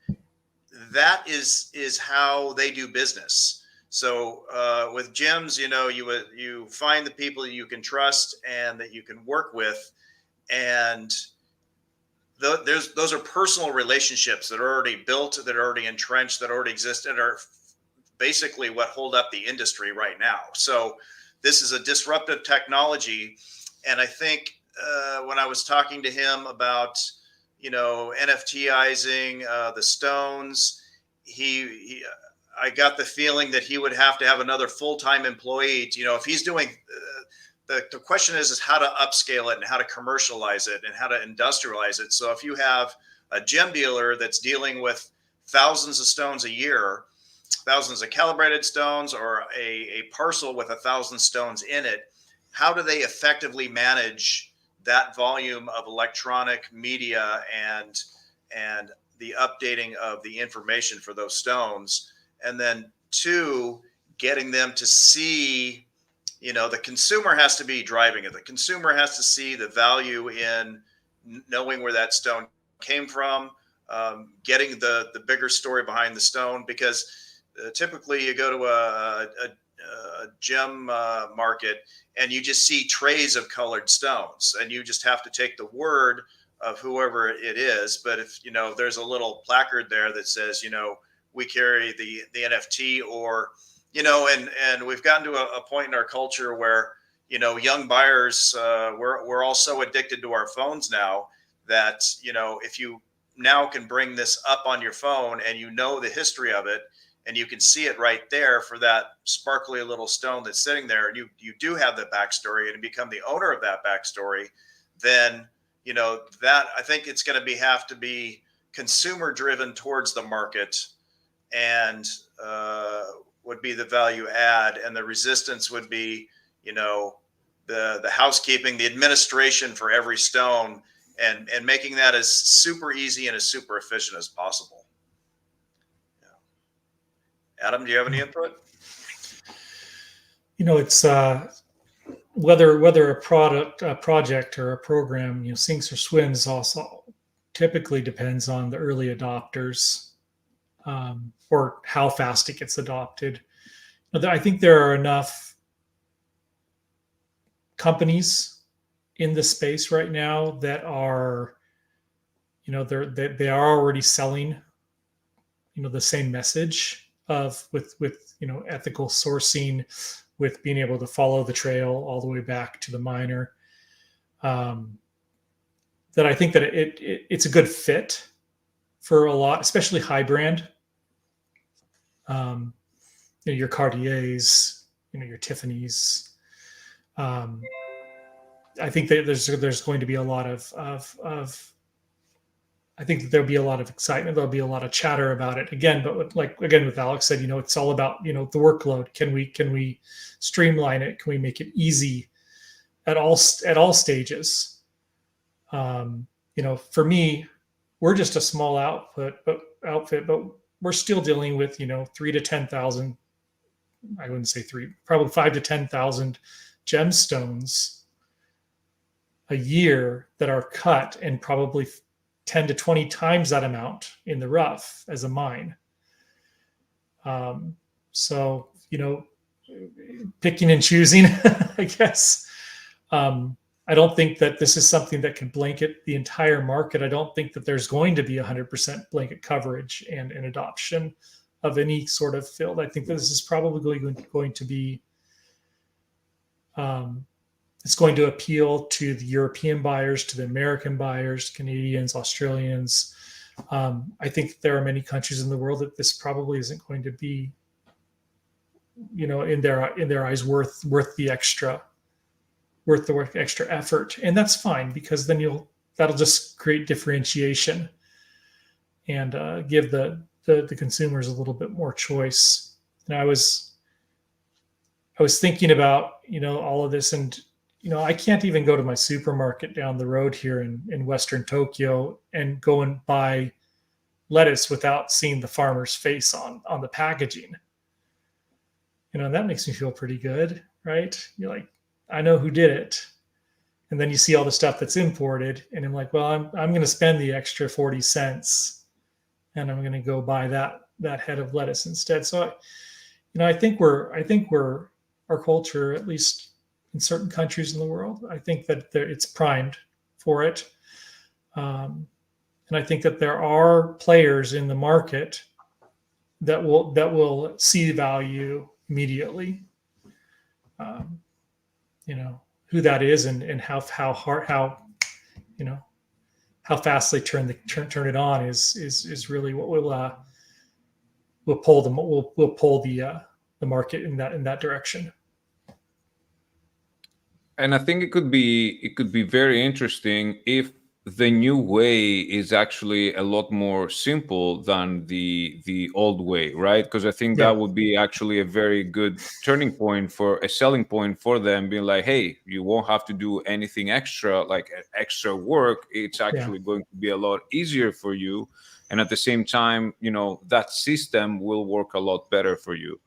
[SPEAKER 2] That is how they do business. So with gems, you find the people that you can trust and that you can work with, and those are personal relationships that are already built, that are already entrenched, that already exist, and are basically what hold up the industry right now. So this is a disruptive technology, and I think when I was talking to him about NFTizing the stones, I got the feeling that he would have to have another full-time employee. If he's doing the question is how to upscale it and how to commercialize it and how to industrialize it. So if you have a gem dealer that's dealing with thousands of stones a year, thousands of calibrated stones, or a parcel with 1,000 stones in it, how do they effectively manage that volume of electronic media and the updating of the information for those stones? And then two, getting them to see, the consumer has to be driving it. The consumer has to see the value in knowing where that stone came from, getting the bigger story behind the stone, because typically you go to a gem market and you just see trays of colored stones, and you just have to take the word of whoever it is. But if there's a little placard there that says we carry the NFT, or and we've gotten to a point in our culture where young buyers, we're all so addicted to our phones now that if you now can bring this up on your phone and the history of it, and you can see it right there for that sparkly little stone that's sitting there, and you do have the backstory and become the owner of that backstory, then that, I think it's going to have to be consumer driven towards the market, and would be the value add, and the resistance would be the housekeeping, the administration for every stone, and making that as super easy and as super efficient as possible. Adam, do you have any input?
[SPEAKER 4] It's whether a project or a program, sinks or swims, also typically depends on the early adopters, or how fast it gets adopted. I think there are enough companies in the space right now that are, they are already selling, the same message of with ethical sourcing, with being able to follow the trail all the way back to the miner. That I think that it's a good fit for a lot, especially high brand. Your Cartiers, your Tiffany's. I think that there's going to be a lot of I think that there'll be a lot of excitement. There'll be a lot of chatter about it again. But with Alex said, it's all about the workload. Can we streamline it? Can we make it easy at all stages? For me, we're just a small outfit, but we're still dealing with 3 to 10,000. I wouldn't say 3, probably 5 to 10,000 gemstones a year that are cut, and probably 10 to 20 times that amount in the rough as a mine. So, picking and choosing, I guess. I don't think that this is something that can blanket the entire market. I don't think that there's going to be 100% blanket coverage and adoption of any sort of field. I think that this is probably going to be, it's going to appeal to the European buyers, to the American buyers, Canadians, Australians. I think there are many countries in the world that this probably isn't going to be, in their eyes, worth the extra effort, and that's fine, because then that'll just create differentiation and give the consumers a little bit more choice. And I was thinking about all of this, and I can't even go to my supermarket down the road here in Western Tokyo and go and buy lettuce without seeing the farmer's face on the packaging. And that makes me feel pretty good, right? You're like, I know who did it. And then you see all the stuff that's imported, and I'm like, well, I'm going to spend the extra 40 cents, and I'm going to go buy that head of lettuce instead. So, I think our culture, at least in certain countries in the world, I think that it's primed for it. And I think that there are players in the market that will see value immediately. Who that is, and how fast they turn it on is really what will pull the market in that direction.
[SPEAKER 3] And I think it could be very interesting if the new way is actually a lot more simple than the old way, right? Because I think that would be actually a very good turning point, for a selling point for them, being like, hey, you won't have to do anything extra, like extra work. It's actually going to be a lot easier for you, and at the same time, that system will work a lot better for you.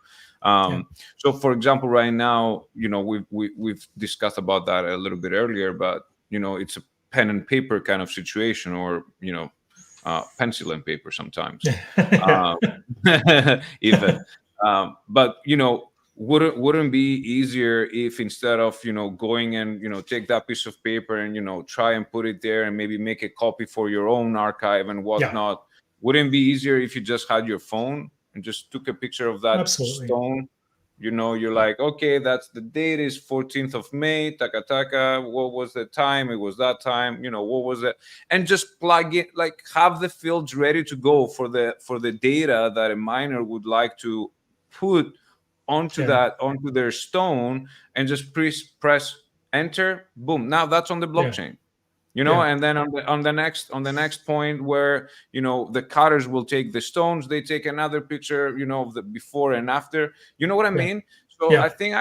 [SPEAKER 3] So, for example, right now, we've discussed about that a little bit earlier, but it's a pen and paper kind of situation, or pencil and paper sometimes. Even but wouldn't be easier if, instead of going and take that piece of paper and try and put it there and maybe make a copy for your own archive and whatnot, wouldn't it be easier if you just had your phone and just took a picture of that stone? You're like, okay, that's the date is 14th of May, taka. What was the time? It was that time. What was it? And just plug it, like have the fields ready to go for the data that a miner would like to put onto their stone, and just press enter, boom. Now that's on the blockchain. And then on the next point, where the cutters will take the stones, they take another picture, of the before and after. You know what I mean? So I think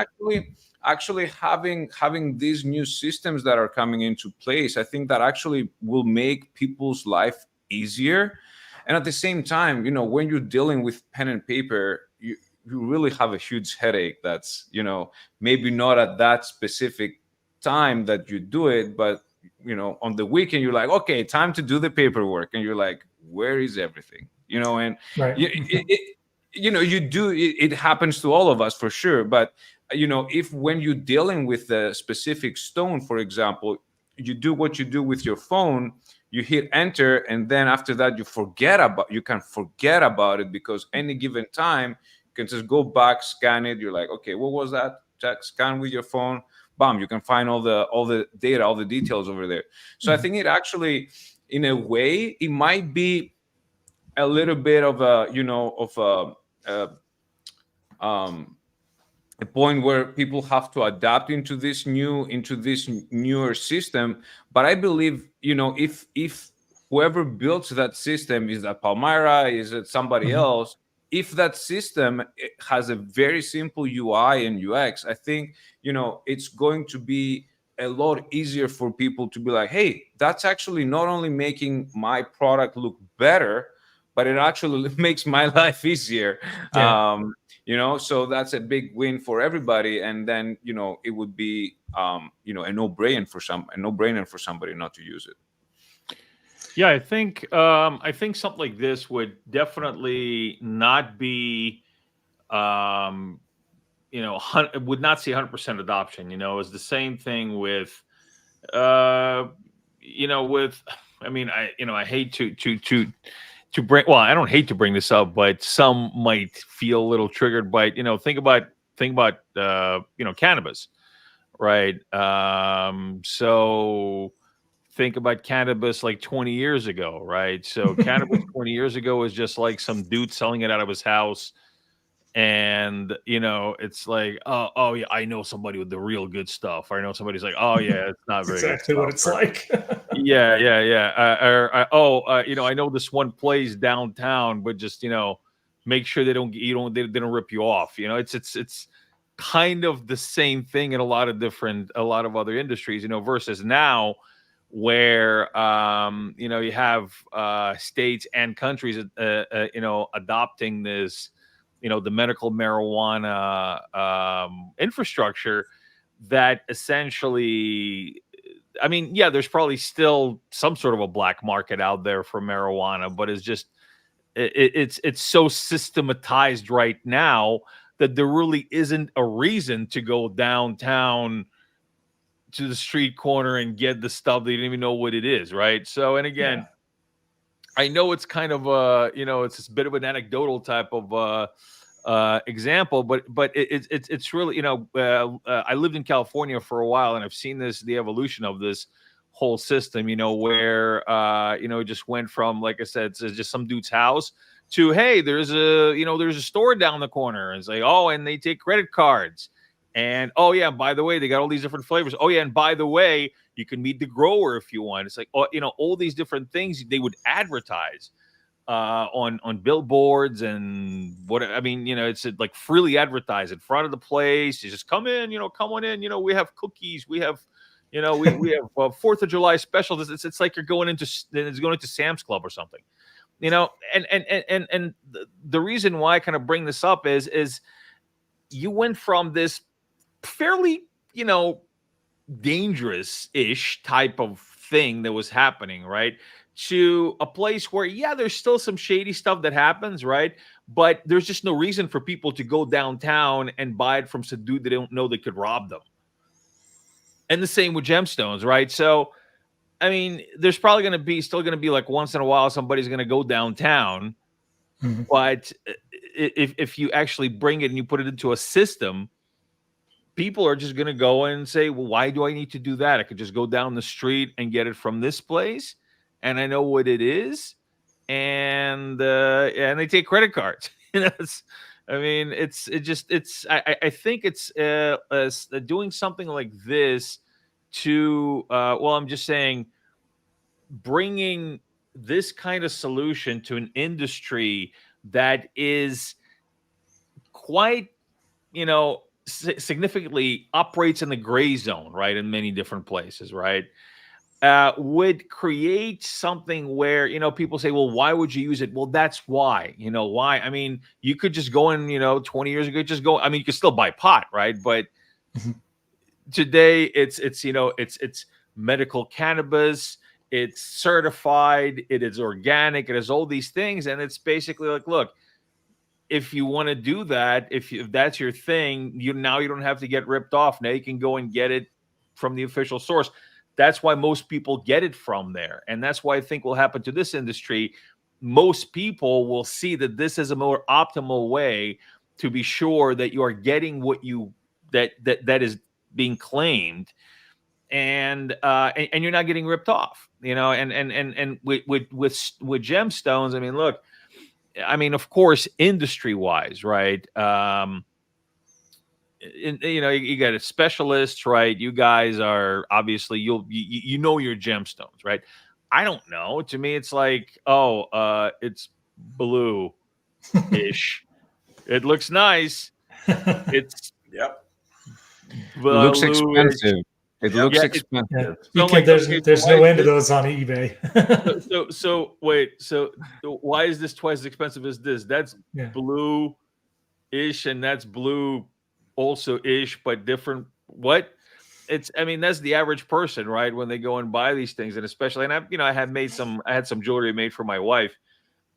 [SPEAKER 3] actually having these new systems that are coming into place, I think that actually will make people's life easier. And at the same time, when you're dealing with pen and paper, you really have a huge headache. That's maybe not at that specific time that you do it, but on the weekend, you're like, okay, time to do the paperwork. And you're like, where is everything? And you do, it happens to all of us for sure. But if when you're dealing with a specific stone, for example, you do what you do with your phone, you hit enter, and then after that you can forget about it, because any given time you can just go back, scan it, you're like, okay, what was that? Check, scan with your phone, bam, you can find all the data, all the details over there. So I think it actually, in a way, it might be a little bit of a point where people have to adapt into this newer system. But I believe, if whoever builds that system, is that Palmyra, is it somebody else, if that system has a very simple UI and UX, I think it's going to be a lot easier for people to be like, hey, that's actually not only making my product look better, but it actually makes my life easier.
[SPEAKER 4] Yeah.
[SPEAKER 3] So that's a big win for everybody. And then it would be a no-brainer for somebody not to use it.
[SPEAKER 1] Yeah, I think something like this would definitely not be would not see 100% adoption. It's the same thing with I hate to bring, well, I don't hate to bring this up, but some might feel a little triggered by think about cannabis, right? So think about cannabis like 20 years ago, right? So cannabis 20 years ago was just like some dude selling it out of his house. And it's like, oh yeah, I know somebody with the real good stuff. I know somebody's like, oh yeah, it's not very
[SPEAKER 4] exactly
[SPEAKER 1] good
[SPEAKER 4] what it's
[SPEAKER 1] stuff.
[SPEAKER 4] like.
[SPEAKER 1] Yeah. I know this one place downtown, but just make sure they don't rip you off. It's kind of the same thing in a lot of other industries. Versus now, where you have states and countries adopting this, the medical marijuana infrastructure that essentially, I mean, yeah, there's probably still some sort of a black market out there for marijuana, but it's just it's so systematized right now that there really isn't a reason to go downtown to the street corner and get the stuff that you don't even know what it is, right? So, and again, I know it's kind of it's a bit of an anecdotal type of example, but it's really, I lived in California for a while, and I've seen the evolution of this whole system, where it just went from, like I said, it's just some dude's house to, hey, there's a store down the corner, and it's like, oh, and they take credit cards, and oh yeah, by the way, they got all these different flavors. Oh yeah, and by the way, you can meet the grower if you want. It's like, oh, all these different things they would advertise on billboards and what, I mean, it's like freely advertised in front of the place. You just come in, come on in. We have cookies. We have, we have 4th of July specials. It's like you're going into Sam's Club or something, and the reason why I kind of bring this up is you went from this fairly, dangerous-ish type of thing that was happening, right, to a place where, yeah, there's still some shady stuff that happens, right, but there's just no reason for people to go downtown and buy it from some dude they don't know that could rob them. And the same with gemstones, right? So, I mean, there's probably still going to be like once in a while somebody's going to go downtown, but if you actually bring it and you put it into a system, people are just going to go and say, well, why do I need to do that? I could just go down the street and get it from this place, and I know what it is, and they take credit cards. I think it's doing something like this to, I'm just saying, bringing this kind of solution to an industry that is quite, significantly operates in the gray zone, right, in many different places, right, would create something where, people say, well, why would you use it? Well, that's why. Why? I mean, you could just go in, 20 years ago, just go. I mean, you could still buy pot, right? But today it's medical cannabis, it's certified, it is organic, it has all these things, and it's basically like, look, if you want to do that, if that's your thing, you don't have to get ripped off. Now you can go and get it from the official source. That's why most people get it from there. And that's why I think will happen to this industry. Most people will see that this is a more optimal way to be sure that you are getting what you that is being claimed, and you're not getting ripped off, and with gemstones. I mean, look, of course, industry wise, right? You got a specialist, right? You guys are obviously you know your gemstones, right? I don't know. To me, it's like, it's blue-ish. It looks nice. It's
[SPEAKER 2] Yep.
[SPEAKER 3] Looks expensive. It looks expensive.
[SPEAKER 4] Yeah.
[SPEAKER 1] So
[SPEAKER 4] There's no end to those on eBay.
[SPEAKER 1] so wait. So why is this twice as expensive as this? That's blue-ish, and that's blue also-ish, but different. What? That's the average person, right? When they go and buy these things, and especially, and I had some jewelry made for my wife.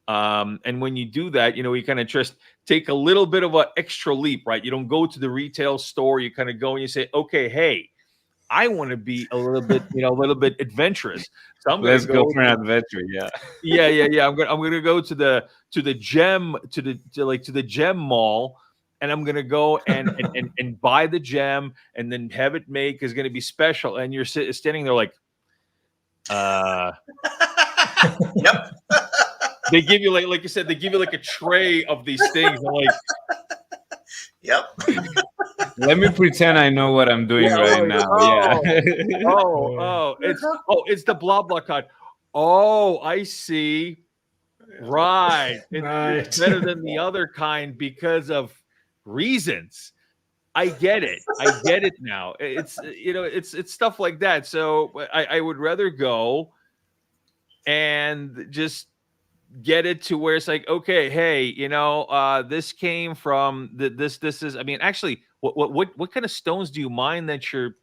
[SPEAKER 1] And when you do that, you kind of just take a little bit of an extra leap, right? You don't go to the retail store. You kind of go and you say, okay, hey, I want to be a little bit adventurous. So I'm
[SPEAKER 3] Let's go for an adventure.
[SPEAKER 1] Yeah. I'm gonna go to the gem mall, and I'm gonna go and buy the gem, and then have it made because it's gonna be special. And you're standing there like,
[SPEAKER 2] Yep.
[SPEAKER 1] They give you like you said, they give you like a tray of these things. I'm like,
[SPEAKER 2] yep.
[SPEAKER 3] Let me pretend I know what I'm doing right now.
[SPEAKER 1] It's the blah blah card. Oh, I see. Right. It's better than the other kind because of reasons. I get it. I get it now. It's stuff like that. So I would rather go and just get it to where it's like, okay, hey, this came from this is, actually, what kind of stones do you mine that you're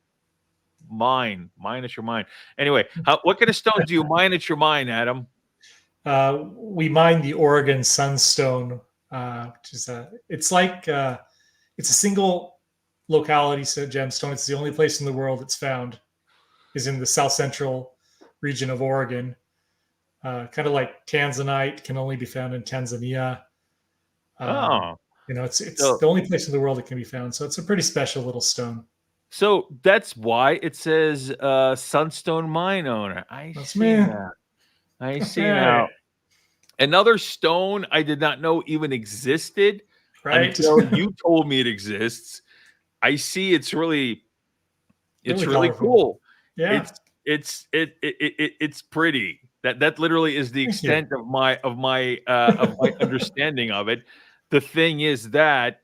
[SPEAKER 1] mine at your mine? Anyway, what kind of stones do you mine at your mine, Adam?
[SPEAKER 4] We mine the Oregon Sunstone, which is it's a single locality gemstone. It's the only place in the world it's found is in the south central region of Oregon. Kind of like Tanzanite, can only be found in Tanzania. It's the only place in the world it can be found. So it's a pretty special little stone.
[SPEAKER 1] So that's why it says Sunstone Mine Owner. I see now. Another stone I did not know even existed until you told me it exists. I see it's really cool.
[SPEAKER 4] Yeah.
[SPEAKER 1] It's pretty. That literally is the extent of my understanding of it. The thing is that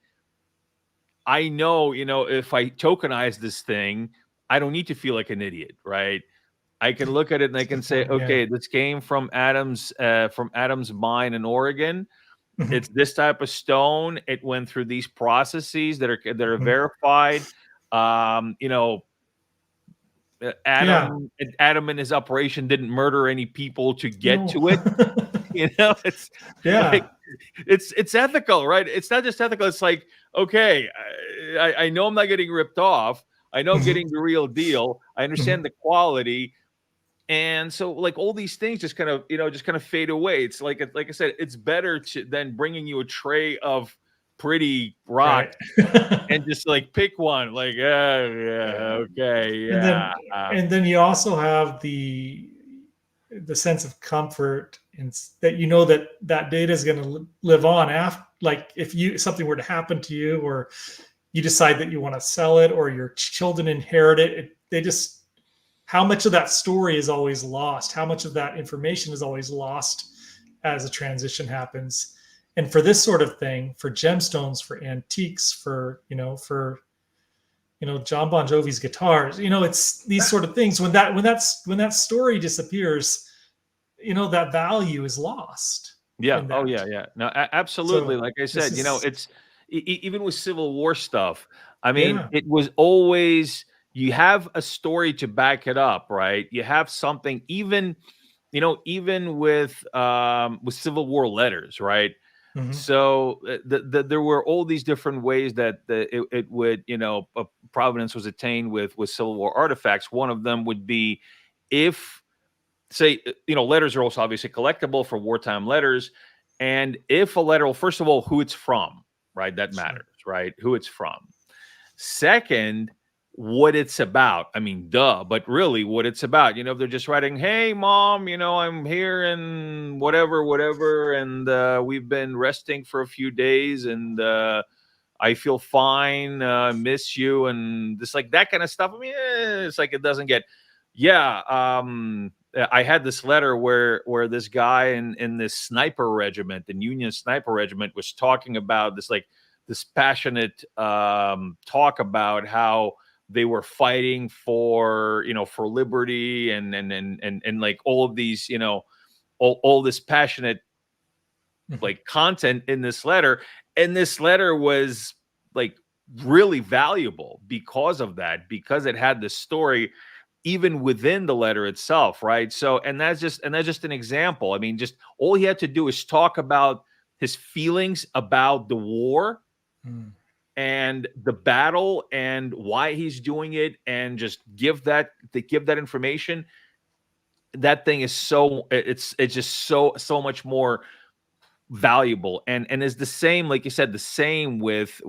[SPEAKER 1] I know, if I tokenize this thing, I don't need to feel like an idiot, right? I can look at it and I can say, okay, this came from Adam's mine in Oregon. Mm-hmm. It's this type of stone. It went through these processes that are verified. Adam and his operation didn't murder any people to get to it. It's ethical, right? It's not just ethical. It's like, okay, I know I'm not getting ripped off. I know I'm getting the real deal. I understand the quality. And so, like, all these things just kind of fade away. It's like I said, it's better than bringing you a tray of pretty rock and just like pick one. Like, okay,
[SPEAKER 4] And then you also have the sense of comfort that that data is going to live on after. Like, if something were to happen to you, or you decide that you want to sell it, or your children inherit it, how much of that story is always lost? How much of that information is always lost as a transition happens? And for this sort of thing, for gemstones, for antiques, for John Bon Jovi's guitars, it's these sort of things. When that story disappears, that value is lost.
[SPEAKER 1] Yeah. Oh yeah. No, absolutely. So, like I said, it's even with Civil War stuff. It was always, you have a story to back it up, right? You have something, even with Civil War letters, right? So there were all these different ways that it would, provenance was attained with Civil War artifacts. One of them would be if, say, letters are also obviously collectible for wartime letters. And if a letter, well, first of all, who it's from, right? That matters, right? Who it's from. Second, what it's about. I mean, duh, but really what it's about. If they're just writing, hey, mom, I'm here and whatever, and we've been resting for a few days, and I feel fine, miss you, and just like that kind of stuff. I mean, it's like it doesn't get, I had this letter where this guy in this sniper regiment, the Union sniper regiment, was talking about this passionate talk about how they were fighting for liberty and like all of these all this passionate like content in this letter, and this letter was like really valuable because of that, because it had the story even within the letter itself, right? So and that's just an example. I mean, just all he had to do is talk about his feelings about the war and the battle and why he's doing it, and just give that information. That thing is it's just so much more valuable, and is the same, like you said, the same with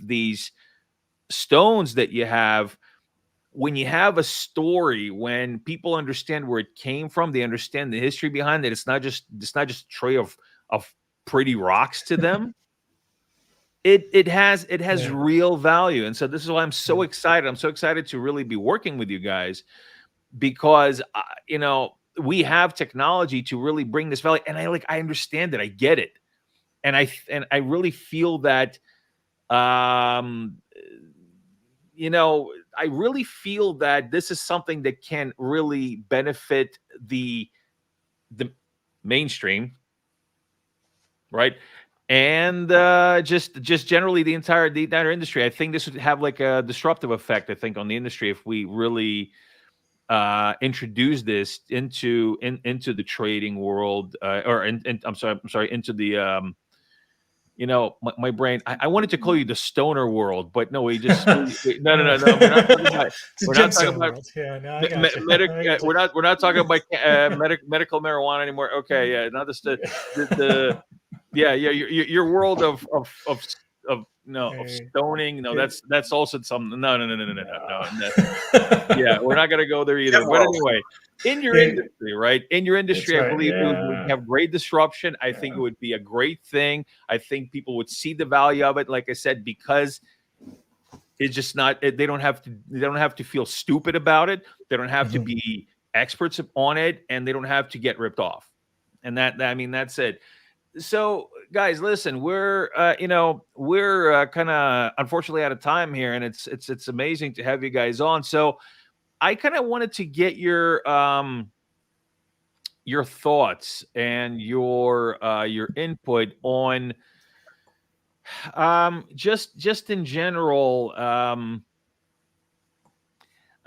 [SPEAKER 1] these stones that you have. When you have a story, when people understand where it came from, they understand the history behind it. It's not just a tray of pretty rocks to them. It has real value. And so this is why I'm so excited. I'm so excited to really be working with you guys, because we have technology to really bring this value, and I understand it. I get it. And I really feel that I really feel that this is something that can really benefit the mainstream, right? And just generally the entire industry. I think this would have like a disruptive effect, I think, on the industry if we really introduce this into the trading world, I'm sorry, into the my brain. I wanted to call you the stoner world, but no, we just no. We're not talking about. We're not talking about medical marijuana anymore. Okay, yeah, not the your world of stoning. No, that's also something. No. Yeah, we're not gonna go there either. But anyway, in your industry, right? In your industry, I believe it would have great disruption. I think it would be a great thing. I think people would see the value of it, like I said, because it's just not. They don't have to feel stupid about it. They don't have to be experts on it, and they don't have to get ripped off. And that's it. So, guys, listen, we're kind of unfortunately out of time here, and it's amazing to have you guys on. So, I kind of wanted to get your thoughts and your input on just in general. I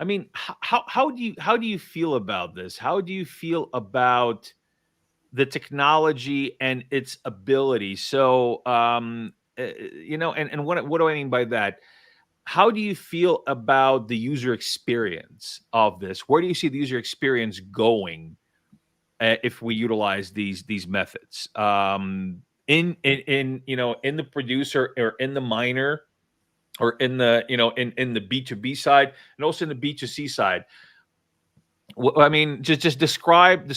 [SPEAKER 1] mean, how do you feel about this? How do you feel about the technology and its ability? So, and what do I mean by that? How do you feel about the user experience of this? Where do you see the user experience going if we utilize these methods in the producer or in the miner or in the in the B2B side and also in the B2C side? I mean, just describe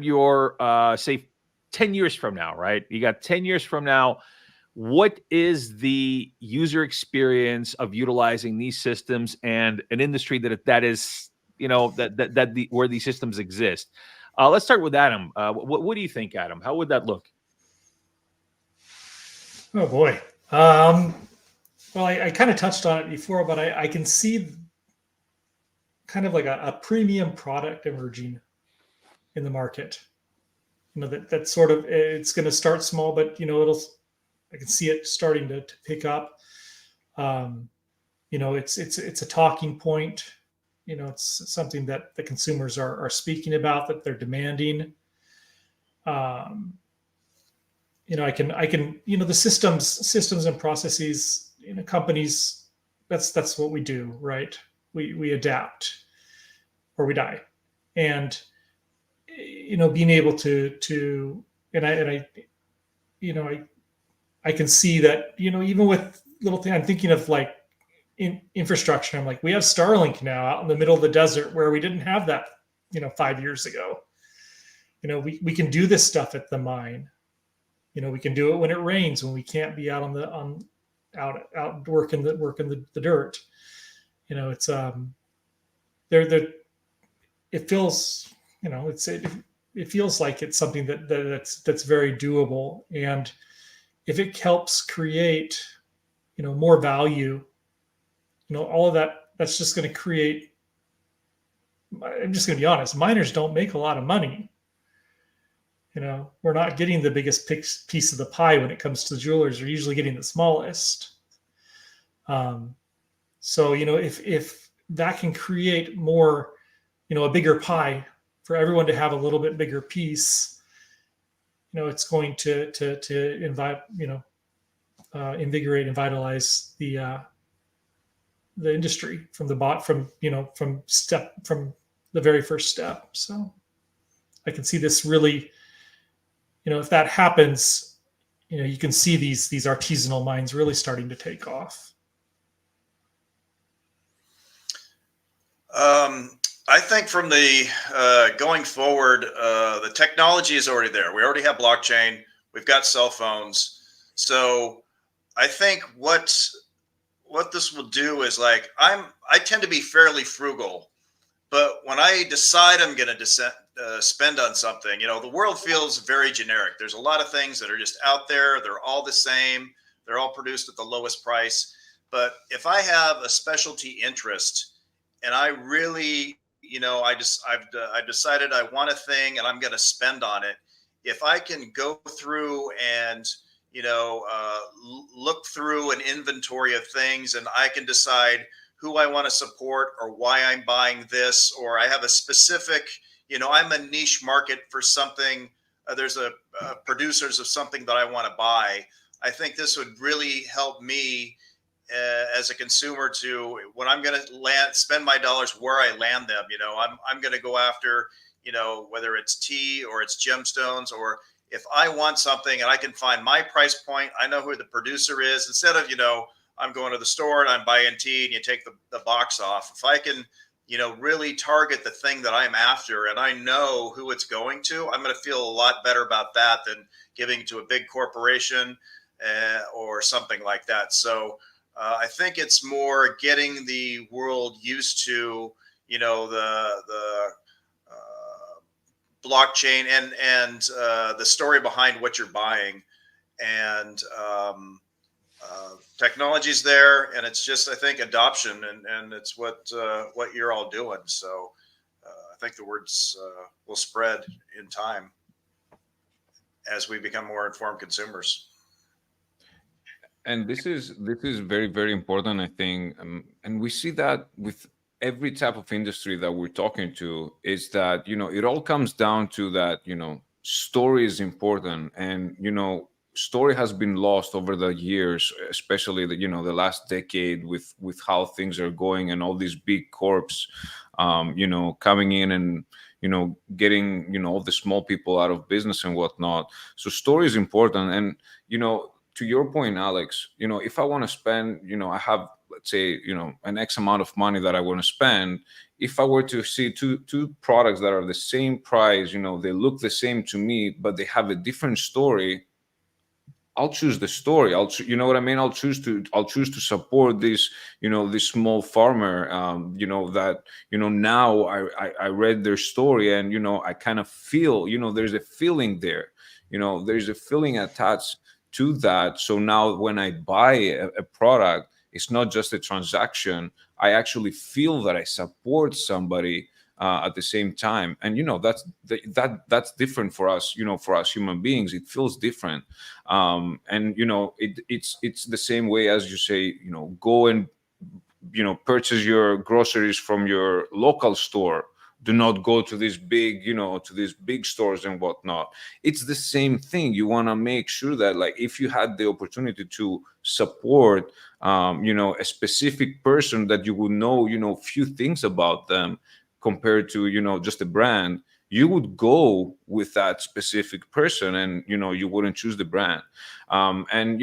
[SPEAKER 1] your say 10 years from now, right? You got 10 years from now. What is the user experience of utilizing these systems and an industry that is where these systems exist? Let's start with Adam. What do you think, Adam? How would that look?
[SPEAKER 4] Oh boy. Well, I kind of touched on it before, but I can see kind of like a premium product emerging in the market. That sort of, it's going to start small, but I can see it starting to pick up. It's a talking point. It's something that the consumers are speaking about, that they're demanding. I can, the systems and processes, companies, that's what we do, right? We adapt or we die. And, being able to, I can see that, even with little things, I'm thinking of like infrastructure. I'm like, we have Starlink now out in the middle of the desert where we didn't have that, 5 years ago. We can do this stuff at the mine. We can do it when it rains, when we can't be out out working the dirt. It's there. It feels, it feels like it's something that's very doable. And if it helps create, more value, all of that's just going to create. I'm just going to be honest. Miners don't make a lot of money. We're not getting the biggest piece of the pie when it comes to the jewelers. We're usually getting the smallest. So, if that can create more, a bigger pie for everyone to have a little bit bigger piece, it's going to invigorate and vitalize the industry from the very first step. So I can see this really, if that happens, you can see these artisanal mines really starting to take off.
[SPEAKER 2] I think from the going forward, the technology is already there. We already have blockchain. We've got cell phones. So I think what this will do is, like, I tend to be fairly frugal, but when I decide I'm going to spend on something, the world feels very generic. There's a lot of things that are just out there. They're all the same. They're all produced at the lowest price. But if I have a specialty interest and I really, I've decided I want a thing and I'm going to spend on it. If I can go through and, look through an inventory of things, and I can decide who I want to support or why I'm buying this, or I have a specific, I'm a niche market for something. There's producers of something that I want to buy. I think this would really help me as a consumer to, when I'm going to spend my dollars, where I land them. I'm going to go after, whether it's tea or it's gemstones, or if I want something and I can find my price point, I know who the producer is, instead of, I'm going to the store and I'm buying tea and you take the box off. If I can, really target the thing that I'm after and I know who it's going to, I'm going to feel a lot better about that than giving to a big corporation or something like that. So I think it's more getting the world used to, the blockchain and the story behind what you're buying, and technology's there, and it's just, I think, adoption, and it's what you're all doing. So I think the words will spread in time as we become more informed consumers.
[SPEAKER 3] And this is very, very important, I think, and we see that with every type of industry that we're talking to, is that it all comes down to that story is important, and story has been lost over the years, especially the last decade with how things are going and all these big corps coming in and getting all the small people out of business and whatnot. So story is important. And to your point, Alex, if I want to spend, I have, let's say, an X amount of money that I want to spend. If I were to see two products that are the same price, they look the same to me, but they have a different story, I'll choose the story. You know what I mean? I'll choose to support this, this small farmer, that, now I read their story, and, I kind of feel, there's a feeling there, there's a feeling attached to that. So now when I buy a product, it's not just a transaction. I actually feel that I support somebody at the same time, and that's different for us. For us human beings, it feels different, and it's the same way as you say. Go and purchase your groceries from your local store do not go to these big, to these big stores and whatnot. It's the same thing. You want to make sure that, like, if you had the opportunity to support, a specific person that you would know, few things about them compared to, just a brand, you would go with that specific person, and you wouldn't choose the brand. And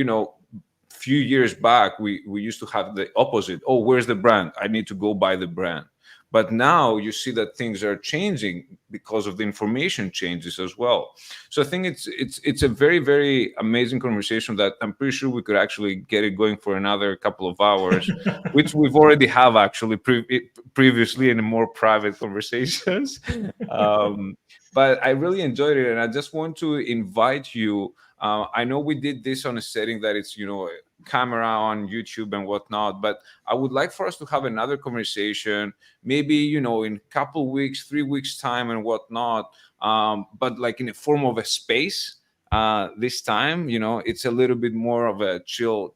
[SPEAKER 3] few years back, we used to have the opposite. Oh, where's the brand? I need to go buy the brand. But now you see that things are changing because of the information changes as well. So I think it's a very, very amazing conversation that I'm pretty sure we could actually get it going for another couple of hours, which we've already have actually previously in more private conversations. But I really enjoyed it, and I just want to invite you. I know we did this on a setting that it's camera on YouTube and whatnot, but I would like for us to have another conversation, maybe in a couple weeks, 3 weeks time and whatnot, but like in a form of a space. This time, it's a little bit more of a chill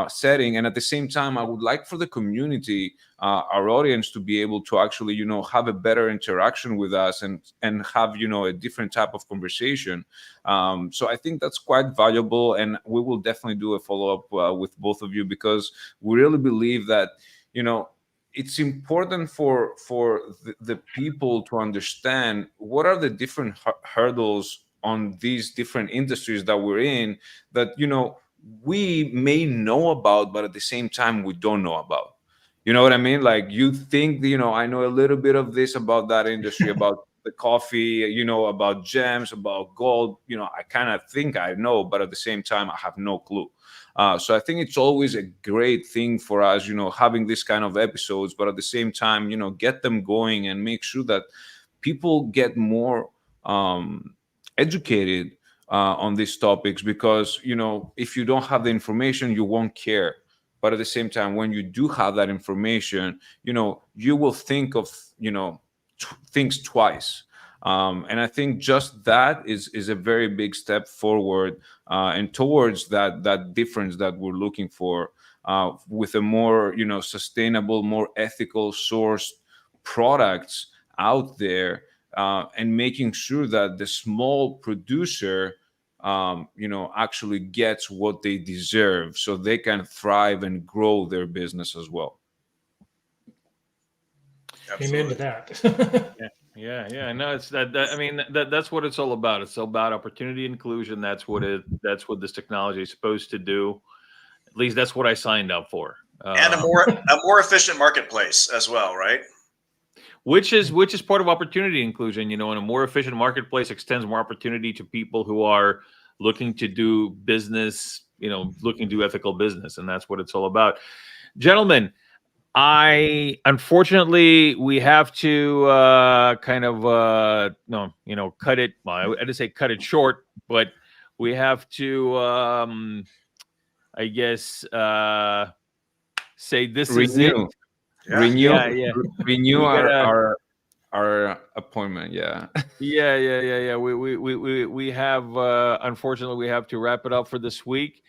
[SPEAKER 3] setting, and at the same time, I would like for the community, our audience, to be able to actually have a better interaction with us and have a different type of conversation. So I think that's quite valuable, and we will definitely do a follow-up with both of you, because we really believe that it's important for the people to understand what are the different hurdles on these different industries that we're in, that we may know about, but at the same time we don't know about. You know what I mean? Like, you think, I know a little bit of this about that industry, about the coffee, about gems, about gold. I kind of think I know, but at the same time, I have no clue. So I think it's always a great thing for us, having this kind of episodes, but at the same time, get them going and make sure that people get more educated on these topics, because if you don't have the information, you won't care. But at the same time, when you do have that information, you will think of things twice. And I think just that is a very big step forward, and towards that difference that we're looking for, with a more sustainable, more ethical sourced products out there, and making sure that the small producer actually gets what they deserve, so they can thrive and grow their business as well.
[SPEAKER 4] Amen to that.
[SPEAKER 1] Yeah. No, it's that. I mean, that's what it's all about. It's all about opportunity inclusion. That's what this technology is supposed to do. At least that's what I signed up for.
[SPEAKER 2] And a more efficient marketplace as well, right?
[SPEAKER 1] Which is part of opportunity inclusion. And a more efficient marketplace extends more opportunity to people who are looking to do business, looking to do ethical business, and that's what it's all about. Gentlemen, unfortunately, we have to cut it. Well, I didn't say cut it short, but we have to, I guess, say this is it.
[SPEAKER 3] Renew our appointment. Yeah.
[SPEAKER 1] We have, unfortunately, we have to wrap it up for this week.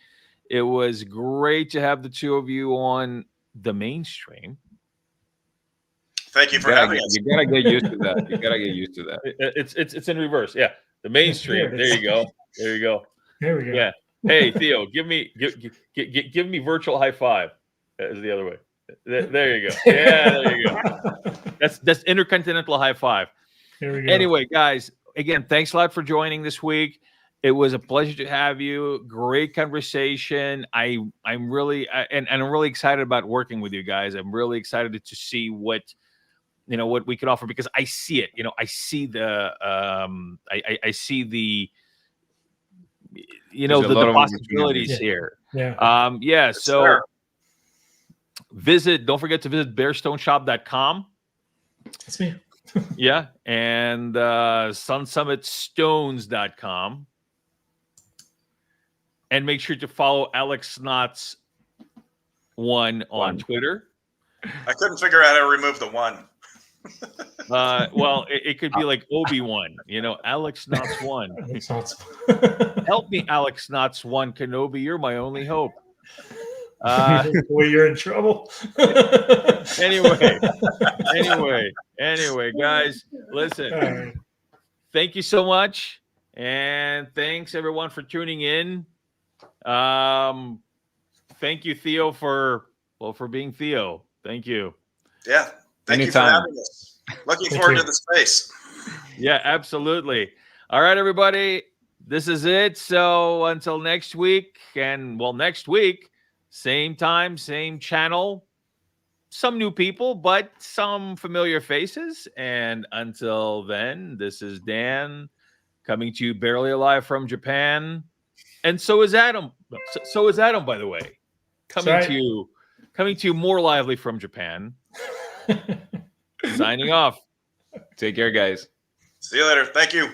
[SPEAKER 1] It was great to have the two of you on the mainstream.
[SPEAKER 2] Thank you for having us.
[SPEAKER 3] You gotta get used to that.
[SPEAKER 1] It's in reverse. Yeah, the mainstream. There you go.
[SPEAKER 4] There we go.
[SPEAKER 1] Yeah. Hey, Theo, give me virtual high five. Is the other way. There you go. Yeah, there you go. That's intercontinental high five.
[SPEAKER 4] There we go.
[SPEAKER 1] Anyway, guys, again, thanks a lot for joining this week. It was a pleasure to have you. Great conversation. I'm really excited about working with you guys. I'm really excited to see what we can offer, because I see it. I see the I see the the possibilities here.
[SPEAKER 4] Yeah.
[SPEAKER 1] So don't forget to visit bearstoneshop.com.
[SPEAKER 4] That's me.
[SPEAKER 1] Yeah, and sunsummitstones.com. And make sure to follow Alex Knotts one on Twitter.
[SPEAKER 2] I couldn't figure out how to remove the one.
[SPEAKER 1] Well, it could be like Obi-Wan, Alex Knotts one. Help me, Alex Knotts one. Kenobi, you're my only hope.
[SPEAKER 4] Boy, you're in trouble.
[SPEAKER 1] Anyway, guys, listen.
[SPEAKER 4] All right.
[SPEAKER 1] Thank you so much, and thanks everyone for tuning in. Thank you, Theo, for being Theo. Thank you.
[SPEAKER 2] Yeah. Thank you for
[SPEAKER 3] Anytime.
[SPEAKER 2] having us. Looking
[SPEAKER 4] Thank
[SPEAKER 2] forward
[SPEAKER 4] you.
[SPEAKER 2] to the space.
[SPEAKER 1] Yeah, absolutely. All right, everybody. This is it. So until next week, and well, next week, same time, same channel. Some new people, but some familiar faces. And until then, this is Dan coming to you barely alive from Japan. And so is Adam. So is Adam, by the way, coming
[SPEAKER 4] right.
[SPEAKER 1] to you more lively from Japan. Signing off.
[SPEAKER 3] Take care, guys.
[SPEAKER 2] See you later. Thank you.